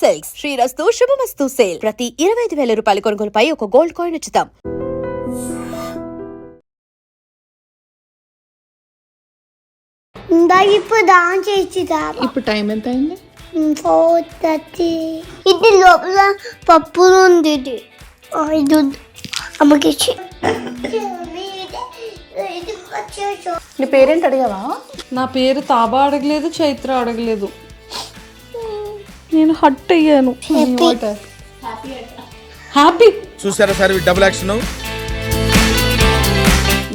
Silks శ్రీరస్తు శుభమస్తు sale ప్రతి 25,000 రూపాయల కొనుగోలుపై ఒక గోల్డ్ కాయిన్ ఉచితం. ఇప్పుడు డాన్స్ చేసిదా. ఇప్పుడు టైం ఎంత అయింది? 4:30. ఇది లోపల పప్పు ఉంది. ఇది అమ్మకి నీ పేరేంటి అడిగావా? నా పేరు తాబా అడగలేదు, చైత్ర అడగలేదు. నేను హట్ అయ్యాను. హ్యాపీ చూసారా సార్ డబుల్ యాక్షన్.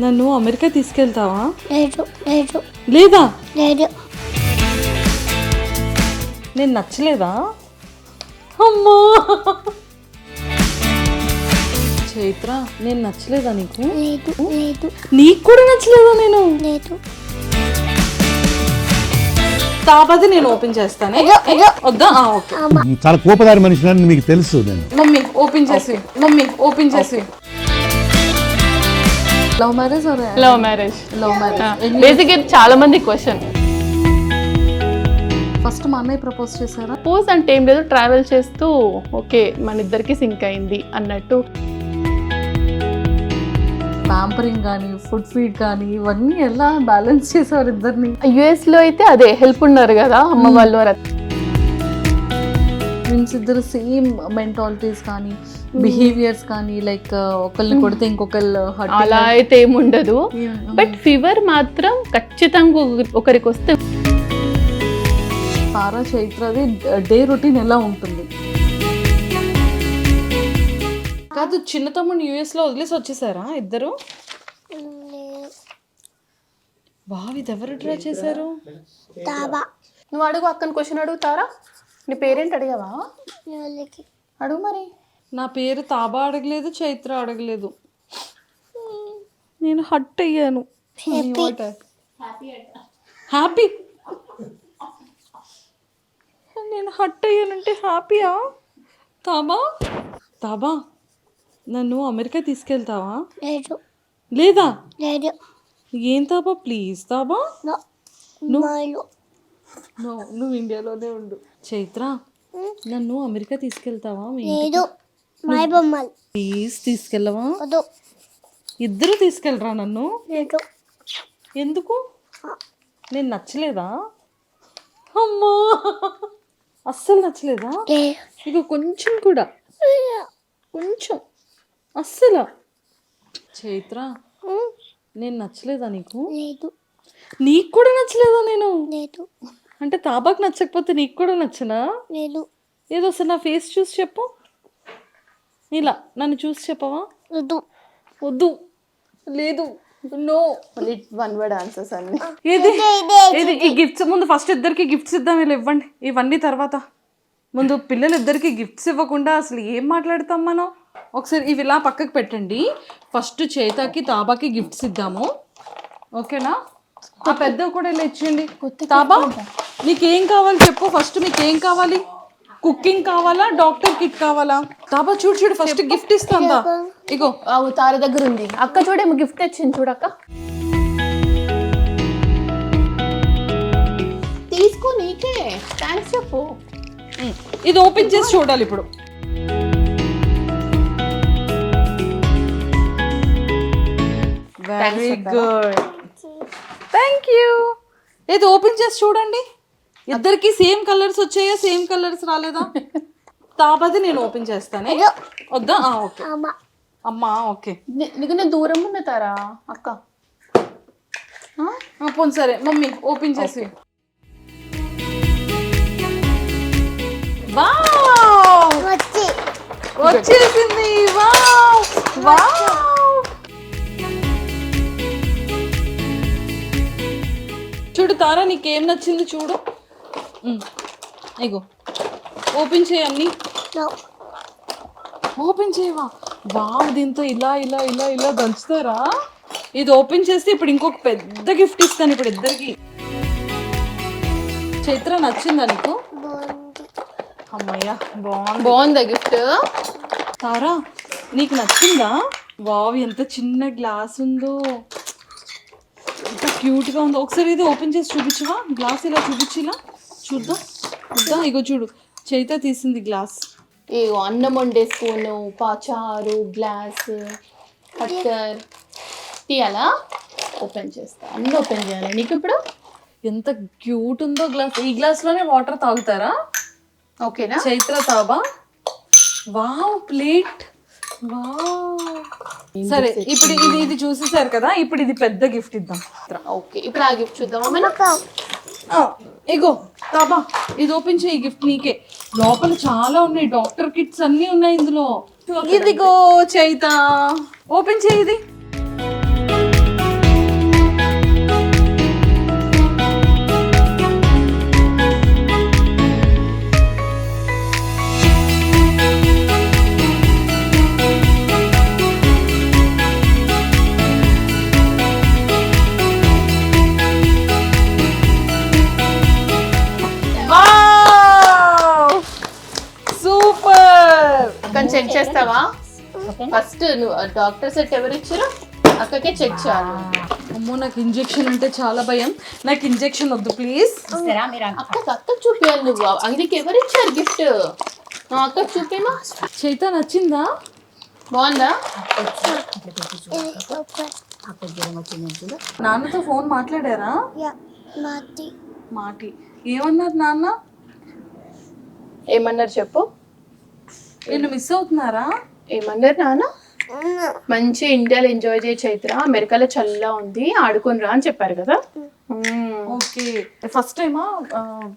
నన్ను అమెరికా తీసుకెళ్తావా? లేదు లేదా? లేదు. నేను నచ్చలేదా? అమ్మా చైత్ర, నేను నచ్చలేదా నీకు? లేదు లేదు. నీకు కూడా నచ్చలేదా? నేను లేదు. తాబాది నేను ఓపెన్ చేస్తానే. వద్దా? ఓకే. చాలా కోపదారి మనిషి అని మీకు తెలుసు. నేను మమ్మీ ఓపెన్ చేసి love marriage love marriage. Love marriage basic చాలా మంది క్వశ్చన్. ఫస్ట్ మా అన్నయ్య ప్రపోజ్ చేశారా? ప్రపోజ్ అంటే ఏం లేదు, ట్రావెల్ చేస్తూ ఓకే మన ఇద్దరికి సింక్ అయింది అన్నట్టు. ప్యాంపరింగ్ కానీ, ఫుడ్ ఫీడ్ కానీ ఇవన్నీ ఎలా బ్యాలెన్స్ చేసేవారు ఇద్దరిని? US లో అయితే అదే హెల్ప్ ఉన్నారు కదా అమ్మ వాళ్ళు. మీన్స్ ఇద్దరు సేమ్ మెంటాలిటీస్ కానీ, బిహేవియర్స్ కానీ, లైక్ ఒకళ్ళని కొడితే ఇంకొకళ్ళు అలా అయితే ఏముండదు. బట్ ఫీవర్ మాత్రం ఖచ్చితంగా ఒకరికి వస్తే. తారా చైత్రది డే రొటీన్ ఎలా ఉంటుంది? కాదు, చిన్న తమ్ముడు US లో వదిలేసి వచ్చేసారా ఇద్దరు? వావ్, ఇది ఎవరు డ్రా చేశారు? తాబా. నువ్వు అడుగు, అక్కని క్వశ్చన్ అడుగుతారా? నీ పేరేంటి అడిగావా? అడుగు మరి. నా పేరు తాబా అడగలేదు, చైత్ర అడగలేదు. నేను హట్ అయ్యాను. హ్యాపీ. నేను హట్ అయ్యానంటే హ్యాపీయా? తాబా నన్ను అమెరికా తీసుకెళ్తావా? లేదు లేదా? లేదు. ఏం తాబా, ప్లీజ్ తాబా. నువ్వు ఇండియాలోనే ఉండు. చైత్ర, నన్ను అమెరికా తీసుకెళ్తావా? లేదు. మై బొమ్మలు ప్లీజ్ తీసుకెళ్ళవా? వద్దు. ఇద్దరు తీసుకెళ్ళరా నన్ను? లేదు. ఎందుకు? నేను నచ్చలేదా? అమ్మా, అస్సలు నచ్చలేదా? ఇక కొంచెం కూడా, కొంచెం అస్సలు. చైత్ర, నేను నచ్చలేదా నీకు? లేదు. నీకు కూడా నచ్చలేదా నేను? లేదు. అంటే తాబాకు నచ్చకపోతే నీకు కూడా నచ్చనా? లేదు. ఏదో ఒకసారి నా ఫేస్ చూసి చెప్పు. ఇలా నన్ను చూసి చెప్పవా? వద్దు. వద్దు, లేదు, నో. వన్ వర్డ్ ఆన్సర్స్ అన్ని. ఏది ఈ గిఫ్ట్స్ ముందు ఫస్ట్ ఇద్దరికి గిఫ్ట్స్ ఇద్దాం. వీళ్ళు ఇవ్వండి, ఇవన్నీ తర్వాత. ముందు పిల్లలు ఇద్దరికి గిఫ్ట్స్ ఇవ్వకుండా అసలు ఏం మాట్లాడతాం మనం? ఒకసారి ఇవి ఇలా పక్కకు పెట్టండి. ఫస్ట్ చేతకి తాబాకి గిఫ్ట్స్ ఇద్దాము, ఓకేనా? ఆ పెద్దవి కూడా ఇలా ఇచ్చేయండి. తాబా, నీకేం కావాలి చెప్పు ఫస్ట్. మీకేం కావాలి? కుకింగ్ కావాలా, డాక్టర్ కిట్ కావాలా? తాబా చూడు ఫస్ట్ గిఫ్ట్ ఇస్తాందా. ఇగో తార దగ్గర ఉంది. అక్క చూడేమో గిఫ్ట్ తెచ్చింది, చూడక్క. తీసుకో, నీకే థ్యాంక్స్ చెప్పు. ఇది ఓపెన్ చేసి చూడాలి ఇప్పుడు. Very good, thank you. ఏది ఓపెన్ చేసి చూడండి. ఇద్దరికి సేమ్ కలర్స్ వచ్చాయా, సేమ్ కలర్స్ రాలేదా? తాపది నేను ఓపెన్ చేస్తానే. వద్దా? ఓకే. అమ్మా ఓకే. నీకు నేను దూరం ఉన్న తారా అక్క. పోనీ సరే మమ్మీ ఓపెన్ చేసి. వావ్, వచ్చేసింది. Wow wow. చూడు తారా, నీకేం నచ్చింది చూడు. ఇగో ఓపెన్ చేయన్ని. ఓపెన్ చేయవా? వావ్, దీంతో ఇలా ఇలా ఇలా ఇలా దంచుతారా? ఇది ఓపెన్ చేస్తే ఇప్పుడు ఇంకొక పెద్ద గిఫ్ట్ ఇస్తాను ఇప్పుడు ఇద్దరికి. చైత్ర, నచ్చిందా నీకు? అమ్మయ్యా, బాగుందా గిఫ్ట్? తారా, నీకు నచ్చిందా? వావ్, ఎంత చిన్న గ్లాస్ ఉందో, ఎంత క్యూట్గా ఉందో. ఒకసారి ఇది ఓపెన్ చేసి చూపించవా? గ్లాస్ ఇలా చూపించి, ఇలా చూద్దాం. ఇగో చూడు, చైత తీసింది గ్లాస్. ఏ అన్నం వండే స్పూను, చారు, గ్లాస్, కట్టర్ తీయాలా? ఓపెన్ చేస్తా, అన్నీ ఓపెన్ చేయాలి నీకు ఇప్పుడు. ఎంత క్యూట్ ఉందో గ్లాస్. ఈ గ్లాస్ లోనే వాటర్ తాగుతారా? ఓకేనా? చైత్ర తాబా. Wow, plate. వావ్. సరే, ఇప్పుడు ఇది చూసేసారు కదా, ఇప్పుడు ఇది పెద్ద గిఫ్ట్ ఇద్దాం. ఓకే, ఇప్పుడు ఆ గిఫ్ట్ చూద్దామా మనం? ఇగో తాబా, ఇది ఓపెన్ చేయి, గిఫ్ట్ నీకే. లోపల చాలా ఉన్నాయి, డాక్టర్ కిట్స్ అన్ని ఉన్నాయి ఇందులో. ఇదిగో చైత, ఓపెన్ చేయి ఇది. సూపర్. అక్కని చెక్ చేస్తావా? ఫస్ట్ నువ్వు డాక్టర్ సెట్ ఎవరు ఇచ్చారు? అక్కకే చెక్ చేయాలి. అమ్మో, నాకు ఇంజెక్షన్ అంటే చాలా భయం. నాకు ఇంజెక్షన్ వద్దు ప్లీజ్. అక్కకు చూపించాలి నువ్వు. అందుకే ఎవరు ఇచ్చారు గిఫ్ట్? నువ్వు అక్కకు చూపేమా? చైత నచ్చిందా? బాగుందా? నాన్నతో ఫోన్ మాట్లాడారా? మాటి ఏమన్నారు నాన్న? ఏమన్నారు చెప్పు. నేను మిస్ అవుతున్నారా? ఏమన్నారు నాన్న? మంచి ఇండియాలో ఎంజాయ్ చేయ చైత్ర, అమెరికాలో చల్లగా ఉంది, ఆడుకొని రా అని చెప్పారు కదా. ఓకే, ఫస్ట్ టైమా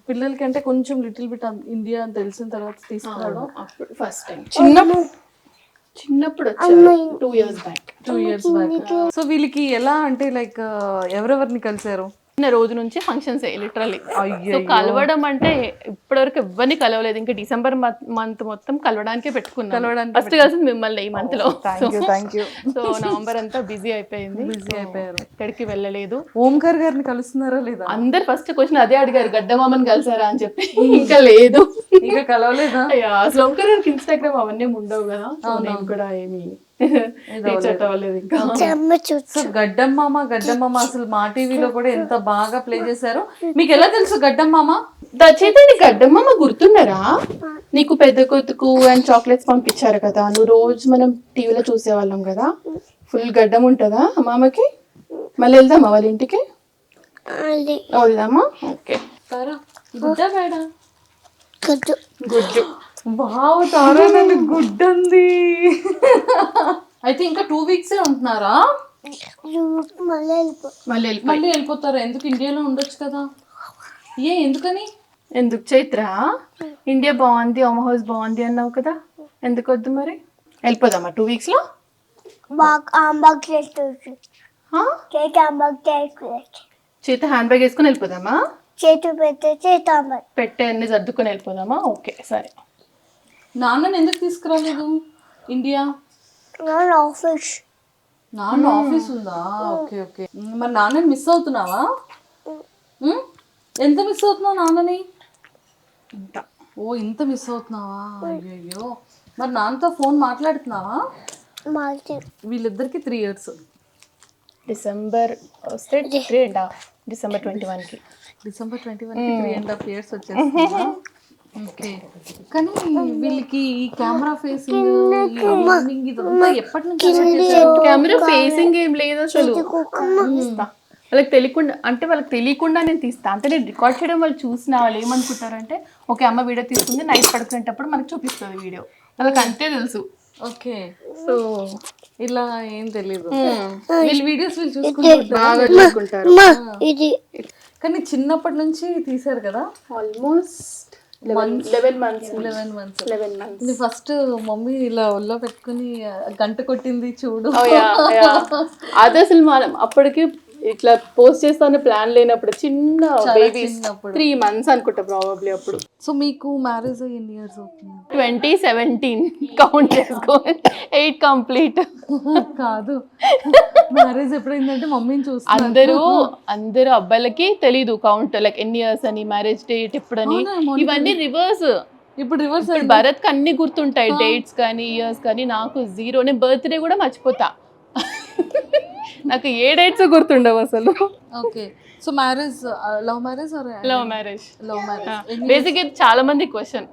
పిల్లలకి అంటే కొంచెం లిటిల్ బిట్ ఇండియా అని తెలిసిన తర్వాత తీసుకురావడం? అప్పుడు ఫస్ట్ టైం చిన్నప్పుడు వచ్చారు, 2 years back. 2 years back. So వీళ్ళకి ఎలా అంటే లైక్ ఎవరెవరిని కలిసారు? చిన్న రోజు నుంచి ఫంక్షన్స్ లిటరల్లీ. సో కలవడం అంటే ఇప్పటివరకు ఎవరిని కలవలేదు. ఇంకా డిసెంబర్ మంత్ మొత్తం కలవడానికే పెట్టుకున్నాను. ఫస్ట్ కలిసింది మిమ్మల్ని ఈ మంత్ లో. సో నవంబర్ అంతా బిజీ అయిపోయింది. ఎక్కడికి వెళ్ళలేదు. ఓంకార్ గారిని కలుస్తున్నారా లేదా? అందరు ఫస్ట్ క్వశ్చన్ అదే అడిగారు, గడ్డమామని కలిసారా అని చెప్పి. ఇంకా లేదు, ఇంకా కలవలేదా? అసలు ఓంకార్ గారికి ఇన్స్టాగ్రామ్ అవన్నీ ఉండవు కదా, నేను కూడా ఏమి గడ్డమ్మామ అసలు మా టీవీలో కూడా ఎంత బాగా ప్లే చేశారు. మీకు ఎలా తెలుసు గడ్డమ్మామ? దయచేసి గడ్డమ్మ గుర్తున్నారా? నీకు పెద్ద కొతుకు అండ్ చాక్లెట్స్ పంపించారు కదా, నువ్వు రోజు మనం టీవీలో చూసేవాళ్ళం కదా. ఫుల్ గడ్డం ఉంటుందా మామకి? మళ్ళీ వెళ్దామా వాళ్ళ ఇంటికి? వెళ్దామా? ఓకే. గుడ్డ బేడ గుడ్డు. వావ్ తారా, నన్ను గుడ్ ఉంది. అయితే ఇంకా 2 weeks ఉంటున్నారా? మళ్ళీ వెళ్ళిపోతారా? ఎందుకు, ఇండియాలో ఉండొచ్చు కదా. ఎందుకని? ఎందుకు చైత్ర? ఇండియా బాగుంది, హోమ్ హౌస్ బాగుంది అన్నావు కదా, ఎందుకు వద్దు మరి? వెళ్ళిపోదామా 2 weeks లో? చేత హ్యాండ్ బ్యాగ్ వేసుకుని వెళ్ళిపోదామా? పెట్టే అన్ని సర్దుకొని వెళ్ళిపోదామా? ఓకే సరే. నాన్నని ఎందుకు తీసుకురాలేదు ఇండియా? నాన్న ఆఫీస్ ఉందా? Okay okay. మరి నాన్నని మిస్ అవుతున్నావా? ఎంత మిస్ అవుతున్నావు నాన్నని? ఇంత మిస్ అవుతున్నావా? అయ్యో. మరి నాన్నతో ఫోన్ మాట్లాడుతున్నావా? వీళ్ళిద్దరికి 3 years. డిసెంబర్ వస్తే 3.5, డిసెంబర్ 21కి. డిసెంబర్ 21కి 3.5 years వచ్చేస్తుందా? ఓకే. కానీ వీళ్ళకి ఈ కెమెరా ఫేసింగ్ ఇదంతా ఎప్పటి నుంచి? కెమెరా ఫేసింగ్ ఏం లేదు అసలు. వాళ్ళకి తెలియకుండా, అంటే వాళ్ళకి తెలియకుండా నేను తీస్తా. అంటే నేను రికార్డ్ చేయడం వాళ్ళు చూసిన వాళ్ళు ఏమనుకుంటారంటే, ఓకే అమ్మ వీడియో తీసుకుంది, నైట్ పడుకునేటప్పుడు మనకు చూపిస్తుంది వీడియో, వాళ్ళకి అంతే తెలుసు. ఓకే. సో ఇలా ఏం తెలీదు. వీళ్ళు వీడియోస్ వీళ్ళు చూసుకుంటారు. కానీ చిన్నప్పటి నుంచి తీసారు కదా, ఆల్మోస్ట్ 11 months. ఫస్ట్ మమ్మీ ఇలా ఒళ్ళో పెట్టుకుని గంట కొట్టింది చూడు. అది అసలు మనం అప్పటికి ఇట్లా పోస్ట్ చేస్తానే ప్లాన్ లేనప్పుడు, చిన్న బేబీ 3 months అనుకుంటా ప్రాబబ్లీ అప్పుడు. సో మీకు మ్యారేజ్ ఎన్ని ఇయర్స్ అవుతుంది? 2017 కౌంట్ చేసుకో, 8 కంప్లీట్ కాదు. మ్యారేజ్ ఎప్పుడైందంటే మమ్మీని చూస్తే అందరూ అబ్బాయిలకి తెలీదు కౌంట్, లైక్ ఎన్ని ఇయర్స్ అని, మ్యారేజ్ డేట్ ఎప్పుడని, ఇవన్నీ రివర్స్. ఇప్పుడు రివర్స్. భరత్ కి అన్ని గుర్తుంటాయి, డేట్స్ కానీ ఇయర్స్ కానీ. నాకు 0. నేను బర్త్డే కూడా మర్చిపోతా. నాకు ఏ డేట్స్ గుర్తుండవు అసలు. Okay. So marriage love marriage or love marriage? Love marriage. Basic చాలా మంది question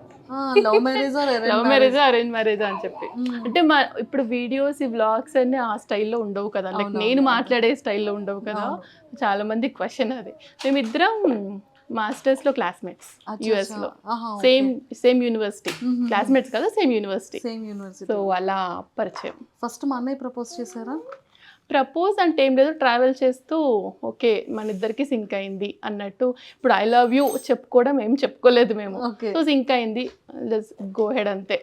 love marriage love marriage arrange marriage అని చెప్పి. అంటే మా ఇప్పుడు వీడియోస్ ఈ వ్లాగ్స్ అన్ని ఆ స్టైల్లో ఉండవు కదా, లైక్ నేను మాట్లాడే స్టైల్లో ఉండవు కదా. చాలా మంది క్వశ్చన్ అది. మేమిద్దరం మాస్టర్స్ లో క్లాస్మేట్స్ యుఎస్ లో, సేమ్ యూనివర్సిటీ. క్లాస్మేట్స్ కదా, సేమ్ యూనివర్సిటీ. సో అలా పరిచయం. ఫస్ట్ మా అన్నయ్య ప్రపోజ్ చేశారా? ప్రపోజ్ అంటే ఏం లేదు, ట్రావెల్ చేస్తూ ఓకే మన ఇద్దరికి సింక్ అయింది అన్నట్టు. ఇప్పుడు ఐ లవ్ యూ చెప్పుకోవడం ఏం చెప్పుకోలేదు మేము, సో సింక్ అయింది, లెట్స్ గో హెడ్ అంతే.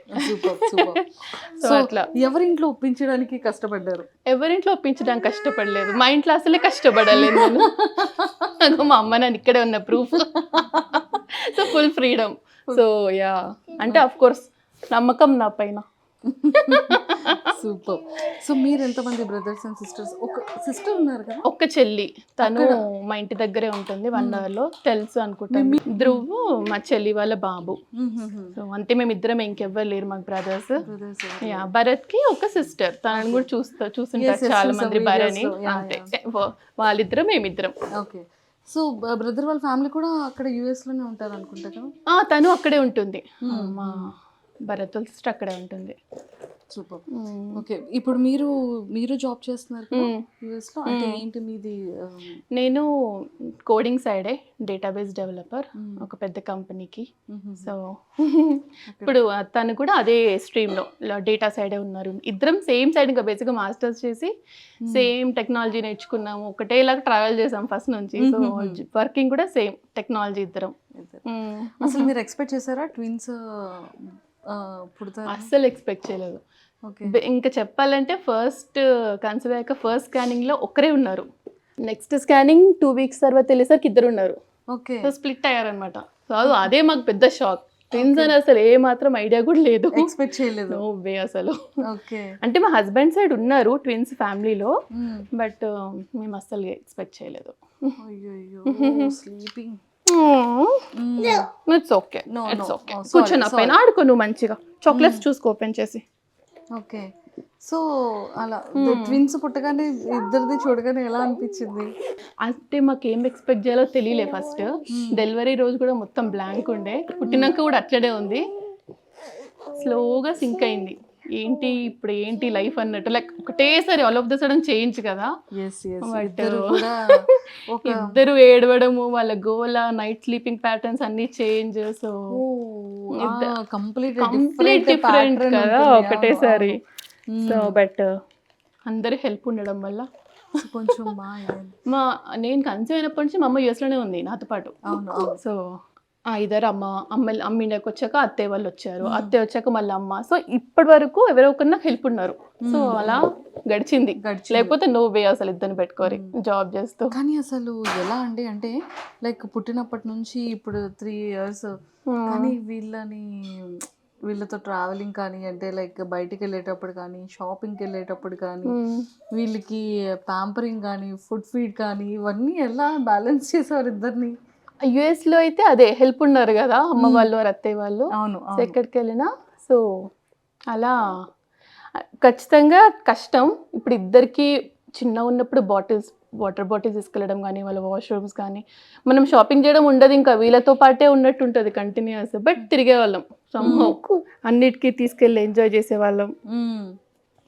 సో అట్లా. ఎవరింట్లో ఒప్పించడానికి కష్టపడ్డారు? ఎవరింట్లో ఒప్పించడానికి కష్టపడలేదు, మా ఇంట్లో అసలే కష్టపడలేదు నేను. మా అమ్మ నాన్న ఇక్కడే ఉన్న proof. So full freedom. So yeah, అంటే అఫ్ కోర్స్ నమ్మకం నా పైన. సూపర్. సో మీరు ఎంతమంది బ్రదర్స్ అండ్ సిస్టర్స్? ఒక సిస్టర్ ఉన్నారు కదా? ఒక్క చెల్లి, తను మా ఇంటి దగ్గరే ఉంటుంది, 1 hour లో. తెలుసు అనుకుంటాను. ధ్రువ్ మా చెల్లి వాళ్ళ బాబు. సో అంతే, మేము ఇద్దరం, ఇంకెవ్వరు లేరు మాకు బ్రదర్స్. యా, భరత్ కి ఒక సిస్టర్, తనని కూడా చూస్తుంటారు చాలా మంది భరణి. అంతే, వాళ్ళిద్దరం మేమిద్దరం. ఓకే. సో బ్రదర్ వాళ్ళ ఫ్యామిలీ కూడా అక్కడ యుఎస్ లోనే ఉంటారు అనుకుంటా కదా? తను అక్కడే ఉంటుంది, మా భరత్ వాళ్ళ సిస్టర్ అక్కడే ఉంటుంది. సూపర్. ఓకే, ఇప్పుడు మీరు జాబ్ చేస్తున్నారు యుఎస్ లో, అంటే ఏంటి మీది? నేను కోడింగ్ సైడే, డేటాబేస్ డెవలపర్ ఒక పెద్ద కంపెనీకి. సో ఇప్పుడు తను కూడా అదే స్ట్రీమ్లో డేటా సైడే ఉన్నారు. ఇద్దరం సేమ్ సైడ్, ఇంకా బేసిక్గా మాస్టర్స్ చేసి సేమ్ టెక్నాలజీ నేర్చుకున్నాము, ఒకటేలాగా ట్రావెల్ చేసాం ఫస్ట్ నుంచి. సో వర్కింగ్ కూడా సేమ్ టెక్నాలజీ ఇద్దరం. అసలు మీరు ఎక్స్పెక్ట్ చేశారా ట్విన్స్ పుడతారు? అస్సలు ఎక్స్పెక్ట్ చేయలేదు. ఇంకా చెప్పాలంటే ఫస్ట్ కన్సీవ్ అయ్యాక ఫస్ట్ స్కానింగ్లో ఒక్కరే ఉన్నారు, నెక్స్ట్ స్కానింగ్ 2 weeks తర్వాత వెళ్ళేసరికి 2 ఉన్నారు. ఓకే. సో స్ప్లిట్ అయ్యారనమాట. సో అదే మాకు పెద్ద షాక్. ట్విన్స్ అని అసలు ఏ మాత్రం ఐడియా కూడా లేదు, ఎక్స్పెక్ట్ చేయలేదు. నో వే అసలు. ఓకే. అంటే మా హస్బెండ్ సైడ్ ఉన్నారు ట్విన్స్ ఫ్యామిలీలో, బట్ మేము అస్సలు ఎక్స్పెక్ట్ చేయలేదు. Sleeping. It's okay, it's okay. కూర్చొని పైన ఆడుకో నువ్వు మంచిగా, చాక్లెట్స్ చూసుకో ఓపెన్ చేసి. ఓకే. సో అలా ట్విన్స్ పుట్టగానే ఇద్దరిది చూడగానే ఎలా అనిపించింది? అంటే మాకు ఏం ఎక్స్పెక్ట్ చేయాలో తెలియలే. ఫస్ట్ డెలివరీ రోజు కూడా మొత్తం బ్లాంక్ ఉండే, పుట్టినాక కూడా అట్లనే ఉంది. స్లోగా సింక్ అయింది, ఏంటి ఇప్పుడు ఏంటి లైఫ్ అన్నట్టు, లైక్ ఒకటేసారి all of the sudden change కదా. బట్ ఇద్దరు ఏడవడము, వాళ్ళ గోల, నైట్ స్లీపింగ్ ప్యాటర్న్స్ అన్ని చేంజ్. సో కంప్లీట్ డిఫరెంట్ కదా ఒకటేసారి. సో బట్ అందరి హెల్ప్ ఉండడం వల్ల కొంచెం నేను కన్సీవ్ అయినప్పటి నుంచి మా అమ్మ యూఎస్లోనే ఉంది నాతో పాటు. సో ఇద్దరు అమ్మ ఇండియాకి వచ్చాక అత్తయ్య వాళ్ళు వచ్చారు, అత్తయ్య వచ్చాక మళ్ళీ అమ్మ. సో ఇప్పటి వరకు ఎవరో ఒకరిన హెల్ప్ ఉన్నారు. సో అలా గడిచింది, లేకపోతే నో వే అసలు ఇద్దరిని పెట్టుకోరి జాబ్ చేస్తూ. కానీ అసలు ఎలా అండి, అంటే లైక్ పుట్టినప్పటి నుంచి ఇప్పుడు 3 years, కానీ వీళ్ళతో ట్రావెలింగ్ కానీ, అంటే లైక్ బయటికి వెళ్ళేటప్పుడు కానీ, షాపింగ్కి వెళ్ళేటప్పుడు కానీ, వీళ్ళకి ప్యాంపరింగ్ కానీ, ఫుడ్ ఫీడ్ కానీ, ఇవన్నీ ఎలా బ్యాలెన్స్ చేసేవారు ఇద్దరిని? యుఎస్ లో అయితే అదే హెల్ప్ ఉన్నారు కదా, అమ్మ వాళ్ళు అత్తయ్య వాళ్ళు. అవును. ఎక్కడికి వెళ్ళినా సో అలా ఖచ్చితంగా కష్టం. ఇప్పుడు ఇద్దరికి చిన్న ఉన్నప్పుడు వాటర్ బాటిల్స్ తీసుకెళ్ళడం కానీ, వాళ్ళ వాష్రూమ్స్ కానీ, మనం షాపింగ్ చేయడం ఉండదు, ఇంకా వీళ్ళతో పాటే ఉన్నట్టు ఉంటుంది కంటిన్యూస్. బట్ తిరిగే వాళ్ళం సమ్హౌ, అన్నిటికీ తీసుకెళ్ళి ఎంజాయ్ చేసేవాళ్ళం.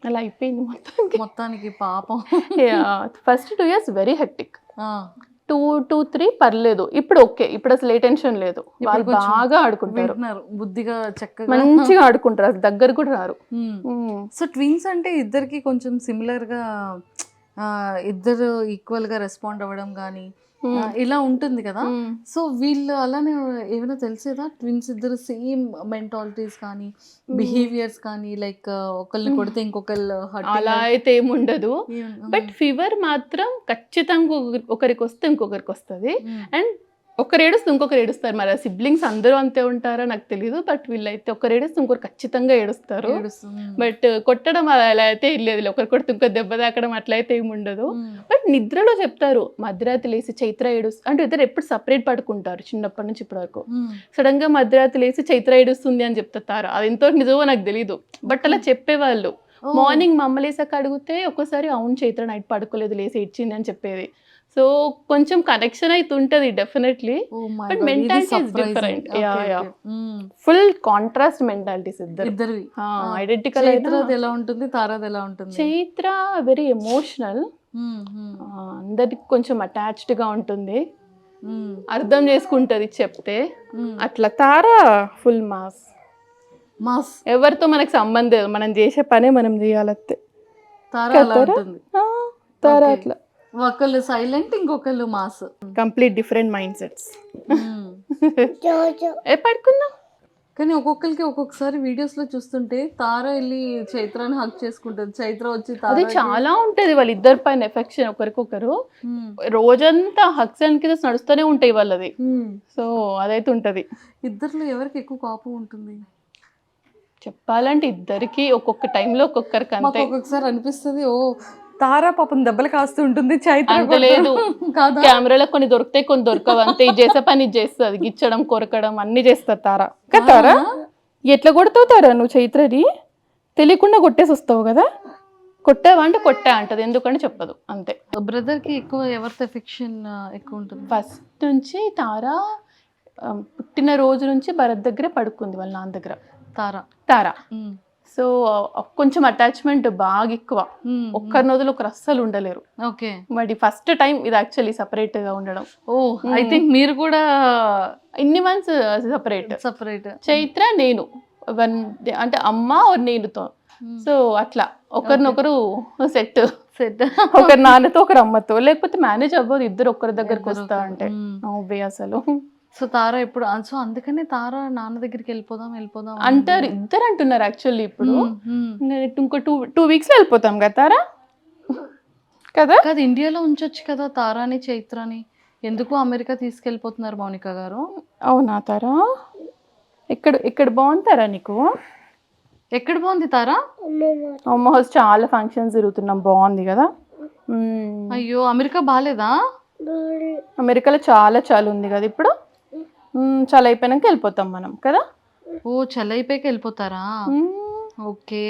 అలా అయిపోయింది మొత్తానికి పాపం. ఫస్ట్ 2 years వెరీ హెక్టిక్, 2-3 పర్లేదు. ఇప్పుడు ఓకే, ఇప్పుడు అసలు ఏ టెన్షన్ లేదు, వాళ్ళు బాగా ఆడుకుంటారు, బుద్ధిగా చక్కగా మంచిగా ఆడుకుంటారు, అసలు దగ్గర కూడా రారు. సో ట్విన్స్ అంటే ఇద్దరికి కొంచెం సిమిలర్ గా, ఇద్దరు ఈక్వల్ గా రెస్పాండ్ అవ్వడం కానీ ఇలా ఉంటుంది కదా. సో వీళ్ళు అలానే ఏమైనా తెలిసేదా ట్విన్స్ ఇద్దరు సేమ్ మెంటాలిటీస్ కానీ, బిహేవియర్స్ కానీ, లైక్ ఒకళ్ళని కొడితే ఇంకొకళ్ళు అలా అయితే ఏముండదు. బట్ ఫీవర్ మాత్రం ఖచ్చితంగా ఒకరికి వస్తే ఇంకొకరికి వస్తుంది, అండ్ ఒకరు ఏడుస్తే ఇంకొకరు ఏడుస్తారు. మరి సిబ్లింగ్స్ అందరూ అంతే ఉంటారా నాకు తెలియదు, బట్ వీళ్ళైతే ఒకరు ఏడుస్తే ఇంకొకరు ఖచ్చితంగా ఏడుస్తారు. బట్ కొట్టడం అలా అయితే లేదు, ఒకరు కొడితే ఇంకో దెబ్బ తాకడం అట్లా అయితే ఏమి ఉండదు. బట్ నిద్రలో చెప్తారు, మధ్యరాత్రి లేసి చైత్ర ఏడుస్తుంది అంటే, ఇద్దరు ఎప్పుడు సపరేట్ పడుకుంటారు చిన్నప్పటి నుంచి ఇప్పటి వరకు. సడన్ గా మధ్యరాత్రి లేసి చైత్ర ఏడుస్తుంది అని చెప్తారు, అది ఎంతో నిజమో నాకు తెలీదు, బట్ అలా చెప్పేవాళ్ళు. మార్నింగ్ మా అమ్మ లేసాక అడిగితే ఒక్కోసారి అవును చైత్ర నైట్ పడుకోలేదు లేసి ఇచ్చింది అని చెప్పేది. సో కొంచెం కనెక్షన్ అయితే ఉంటుంది definitely, Oh my but God, ఇది mentality is surprising. Different. Okay, okay. Full contrast mentalities ఇద్దరు. ఇద్దరివి ఐడెంటికల్. చైత్రది ఎలా ఉంటుంది, తారాది ఎలా ఉంటుంది? చైత్ర వెరీ ఎమోషనల్, అందరికి కొంచెం అటాచ్డ్ గా ఉంటుంది, అర్థం చేసుకుంటది చెప్తే. అట్లా తారా ఫుల్ మాస్. ఎవరితో మనకు సంబంధం లేదు, మనం చేసే పనే మనం చేయాలంతే. తారా అలా ఉంటుంది. తారా అట్లా ఒకళ్ళు సైలెంట్, ఇంకొకళ్ళు mass. Complete different mindsets. Jojo ఏ పడుకున్నా కానీ ఒక్కొక్కరికి ఒక్కొక్కసారి వీడియోస్ లో చూస్తుంటే తార వెళ్ళి చైత్రాన్ని హక్ చేసుకుంటది, చైత్ర వచ్చి అది చాలా ఉంటది వాళ్ళిద్దరి పైన ఎఫెక్షన్ ఒకరికొకరు. రోజంతా హక్స్ అండ్ కిసెస్ నడుస్తూనే ఉంటాయి వాళ్ళది. సో అదైతే ఉంటది. ఇద్దరిలో ఎవరికి ఎక్కువ కోపం ఉంటుంది? చెప్పాలంటే ఇద్దరికి ఒక్కొక్క టైంలో ఒక్కొక్కరికి మాకు అంతే. ఒక్కొక్కసారి అనిపిస్తుంది, ఓ తారా పాపం దెబ్బలు కాస్తూ ఉంటుంది, చైత్ర అంత లేదు. కాదా? కెమెరాలో కొన్ని దొరుకుతాయి, కొన్ని దొరకవు అంతే. ఇది చేసే పని ఇది చేస్తుంది, గిచ్చడం కొరకడం అన్ని చేస్తుంది తారా. తారా ఎట్లా కొడతావు తారా నువ్వు చైత్రని? తెలియకుండా కొట్టేసి వస్తావు కదా. కొట్టావా అంటే కొట్టా అంటది, ఎందుకంటే చెప్పదు అంతే. బ్రదర్ కి ఎక్కువ ఎవరితో ఎఫెక్షన్ ఎక్కువ ఉంటుంది? ఫస్ట్ నుంచి తారా పుట్టిన రోజు నుంచి భరత్ దగ్గరే పడుకుంది, వాళ్ళ నాన్న దగ్గర. తారా సో కొంచెం అటాచ్మెంట్ బాగా ఎక్కువ, ఒక్కరి నదులు ఒకరు అస్సలు ఉండలేరు. ఓకే, మరి ఫస్ట్ టైం ఇది యాక్చువల్లీ సపరేట్ గా ఉండడం. ఓ ఐ థింక్ మీరు కూడా ఇన్ని మంత్స్ సపరేట్. చైత్ర నేను అంటే అమ్మ నేనుతో, సో అట్లా ఒకరినొకరు సెట్. ఒకరి నాన్నతో ఒకరు అమ్మతో, లేకపోతే మేనేజ్ అవ్వదు ఇద్దరు ఒక్కరి దగ్గరకు వస్తా అంటే అసలు. సో తారా ఇప్పుడు, సో అందుకనే తారా నాన్న దగ్గరికి వెళ్ళిపోదాం అంటారు, ఇద్దరు అంటున్నారు యాక్చువల్లీ. ఇప్పుడు ఇంకో 2 weeks లో వెళ్ళిపోతాం కదా తారా కదా. కాదు, ఇండియాలో ఉంచొచ్చు కదా తారాని చైత్రాని, ఎందుకు అమెరికా తీసుకెళ్ళిపోతున్నారు మౌనిక గారు? అవునా తారా? ఇక్కడ బాగుంటారా నీకు? ఎక్కడ బాగుంది తారా? అమ్మ హౌస్ చాలా ఫంక్షన్స్ తిరుగుతున్నాం, బాగుంది కదా. అయ్యో అమెరికా బాగాలేదా? అమెరికాలో చాలా ఉంది కదా ఇప్పుడు. చాలా అయిపోయినాక వెళ్ళిపోతాం మనం కదా. ఓ చలి అయిపోయాక వెళ్ళిపోతారా? ఓకే.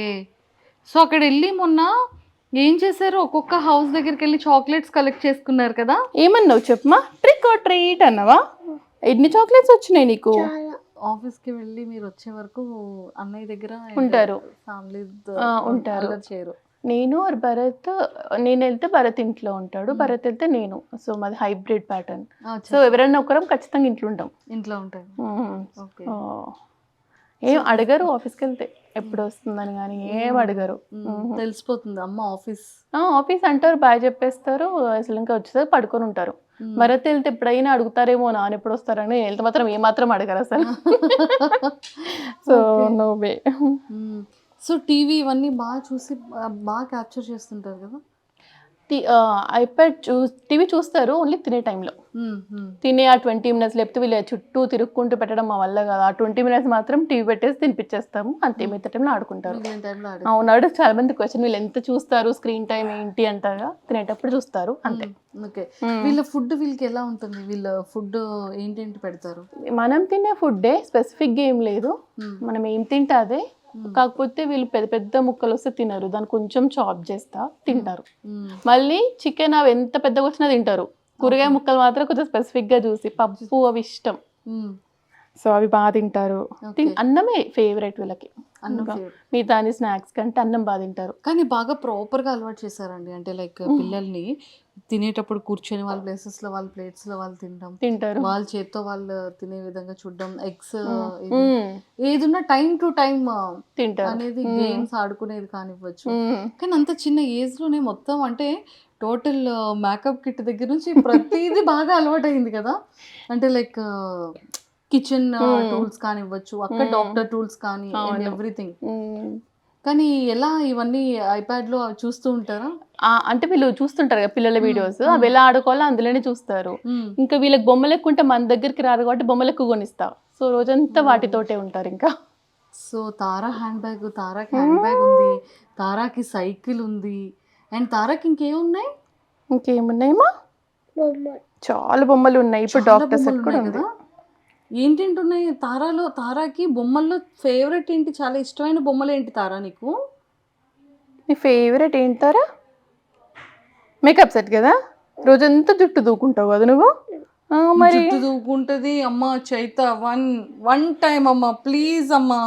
సో అక్కడ వెళ్ళి మొన్న ఏం చేశారు? ఒక్కొక్క హౌస్ దగ్గరికి వెళ్ళి చాక్లెట్స్ కలెక్ట్ చేసుకున్నారు కదా. ఏమన్నావు చెప్పమా? ట్రిక్ ఆర్ ట్రీట్ అన్నావా? ఎన్ని చాక్లెట్స్ వచ్చినాయి నీకు? ఆఫీస్ కి వెళ్ళి మీరు వచ్చే వరకు అన్నయ్య దగ్గర ఉంటారు, ఫ్యామిలీ ఉంటారు. చేయరు. నేను భరత్, నేను వెళ్తే భరత్ ఇంట్లో ఉంటాడు, భరత్ వెళ్తే నేను. సో మాది హైబ్రిడ్ ప్యాటర్న్. సో ఎవరైనా ఒకరం ఖచ్చితంగా ఇంట్లో ఉంటాం. ఏం అడగరు ఆఫీస్కి వెళ్తే ఎప్పుడు వస్తుందని, కానీ ఏం అడగరు. తెలిసిపోతుంది అమ్మ ఆఫీస్ అంటారు, బాయ్ చెప్పేస్తారు, అసలు ఇంకా వచ్చేసరికి పడుకొని ఉంటారు. భరత్ వెళ్తే ఎప్పుడైనా అడుగుతారేమో నాన్న ఎప్పుడు వస్తారని, వెళ్తే మాత్రం ఏమాత్రం అడగరు అసలు. So no way. So TV ఇవన్నీ బాగా చూసి బాగా క్యాప్చర్ చేస్తుంటారు కదా. ఐప్యాడ్ టీవీ చూస్తారు ఓన్లీ తినే టైంలో. తినే ఆ 20 minutes, లేకపోతే వీళ్ళు చుట్టూ తిరుక్కుంటూ పెట్టడం మా వల్ల కదా. ఆ 20 minutes మాత్రం టీవీ పెట్టేసి తినిపించేస్తాము అంతే. మిగతా టైంలో ఆడుకుంటారు. అవునాడు చాలా మంది క్వశ్చన్, వీళ్ళు ఎంత చూస్తారు, స్క్రీన్ టైం ఏంటి అంటారా, తినేటప్పుడు చూస్తారు అంతే. ఓకే. వీళ్ళ ఫుడ్ వీళ్ళకి ఎలా ఉంటుంది? వీళ్ళ ఫుడ్ ఏంటేంటి పెడతారు? మనం తినే ఫుడ్డే, స్పెసిఫిక్గా ఏం లేదు, మనం ఏం తింటే అదే. కాకపోతే వీళ్ళు పెద్ద పెద్ద ముక్కలు వస్తే తినరు, దాన్ని కొంచెం చాప్ చేస్తా తింటారు. మళ్ళీ చికెన్ అవి ఎంత పెద్దగా వచ్చినా తింటారు. కూరగాయ ముక్కలు మాత్రం కొంచెం స్పెసిఫిక్ గా చూసి, పప్పు అవి ఇష్టం, సో అవి బాగా తింటారు. అన్నమే ఫేవరెట్ వీళ్ళకి, మిగతా స్నాక్స్ కంటే అన్నం బాగా తింటారు. కానీ బాగా ప్రాపర్ గా అలవాటు చేశారండి, అంటే లైక్ పిల్లల్ని తినేటప్పుడు కూర్చొని వాళ్ళ ప్లేసెస్ లో వాళ్ళ ప్లేట్స్ లో వాళ్ళు తింటారు, వాళ్ళ చేత్తో వాళ్ళు తినే విధంగా చూడడం, ఎగ్స్ ఏదున్నా టైం టు టైం తింటారు అనేది, గేమ్స్ ఆడుకునేది కానివ్వచ్చు. కానీ అంత చిన్న ఏజ్ లోనే మొత్తం అంటే టోటల్ మేకప్ కిట్ దగ్గర నుంచి ప్రతిదీ బాగా అలవాటు అయింది కదా. అంటే లైక్ కిచెన్ టూల్స్ కానివ్వచ్చు, అక్కడ డాక్టర్ టూల్స్ కానీ, ఎవ్రీథింగ్. కానీ ఎలా ఇవన్నీ ఐప్యాడ్ లో చూస్తూ ఉంటారా? అంటే వీళ్ళు చూస్తుంటారు కదా పిల్లల వీడియోస్, అవి ఎలా ఆడుకోవాలో అందులోనే చూస్తారు. ఇంకా వీళ్ళకి బొమ్మలు ఎక్కువ ఉంటే మన దగ్గరికి రారు కాబట్టి బొమ్మలు ఎక్కువ కొనిస్తా. సో రోజంతా వాటితోటే ఉంటారు ఇంకా. సో తారా హ్యాండ్ బ్యాగ్, తారాకి హ్యాండ్ బ్యాగ్ ఉంది, తారాకి సైకిల్ ఉంది, అండ్ తారాకి ఇంకేమున్నాయి? ఇంకేమున్నాయమ్మా? చాలా బొమ్మలు ఉన్నాయి. ఇప్పుడు డాక్టర్ సెట్ కూడా ఉంది. ఏంటేంటి ఉన్నాయి తారాలో? తారాకి బొమ్మల్లో ఫేవరెట్ ఏంటి? చాలా ఇష్టమైన బొమ్మలు ఏంటి తారా నీకు? నీ ఫేవరెట్ ఏంటి తారా? మేకప్ సెట్ కదా. రోజంతా జుట్టు దూకుంటావు కదా నువ్వు మరి జుట్టు దూకుంటది అమ్మ. చైత్ర వన్ టైం అమ్మా ప్లీజ్ అమ్మా.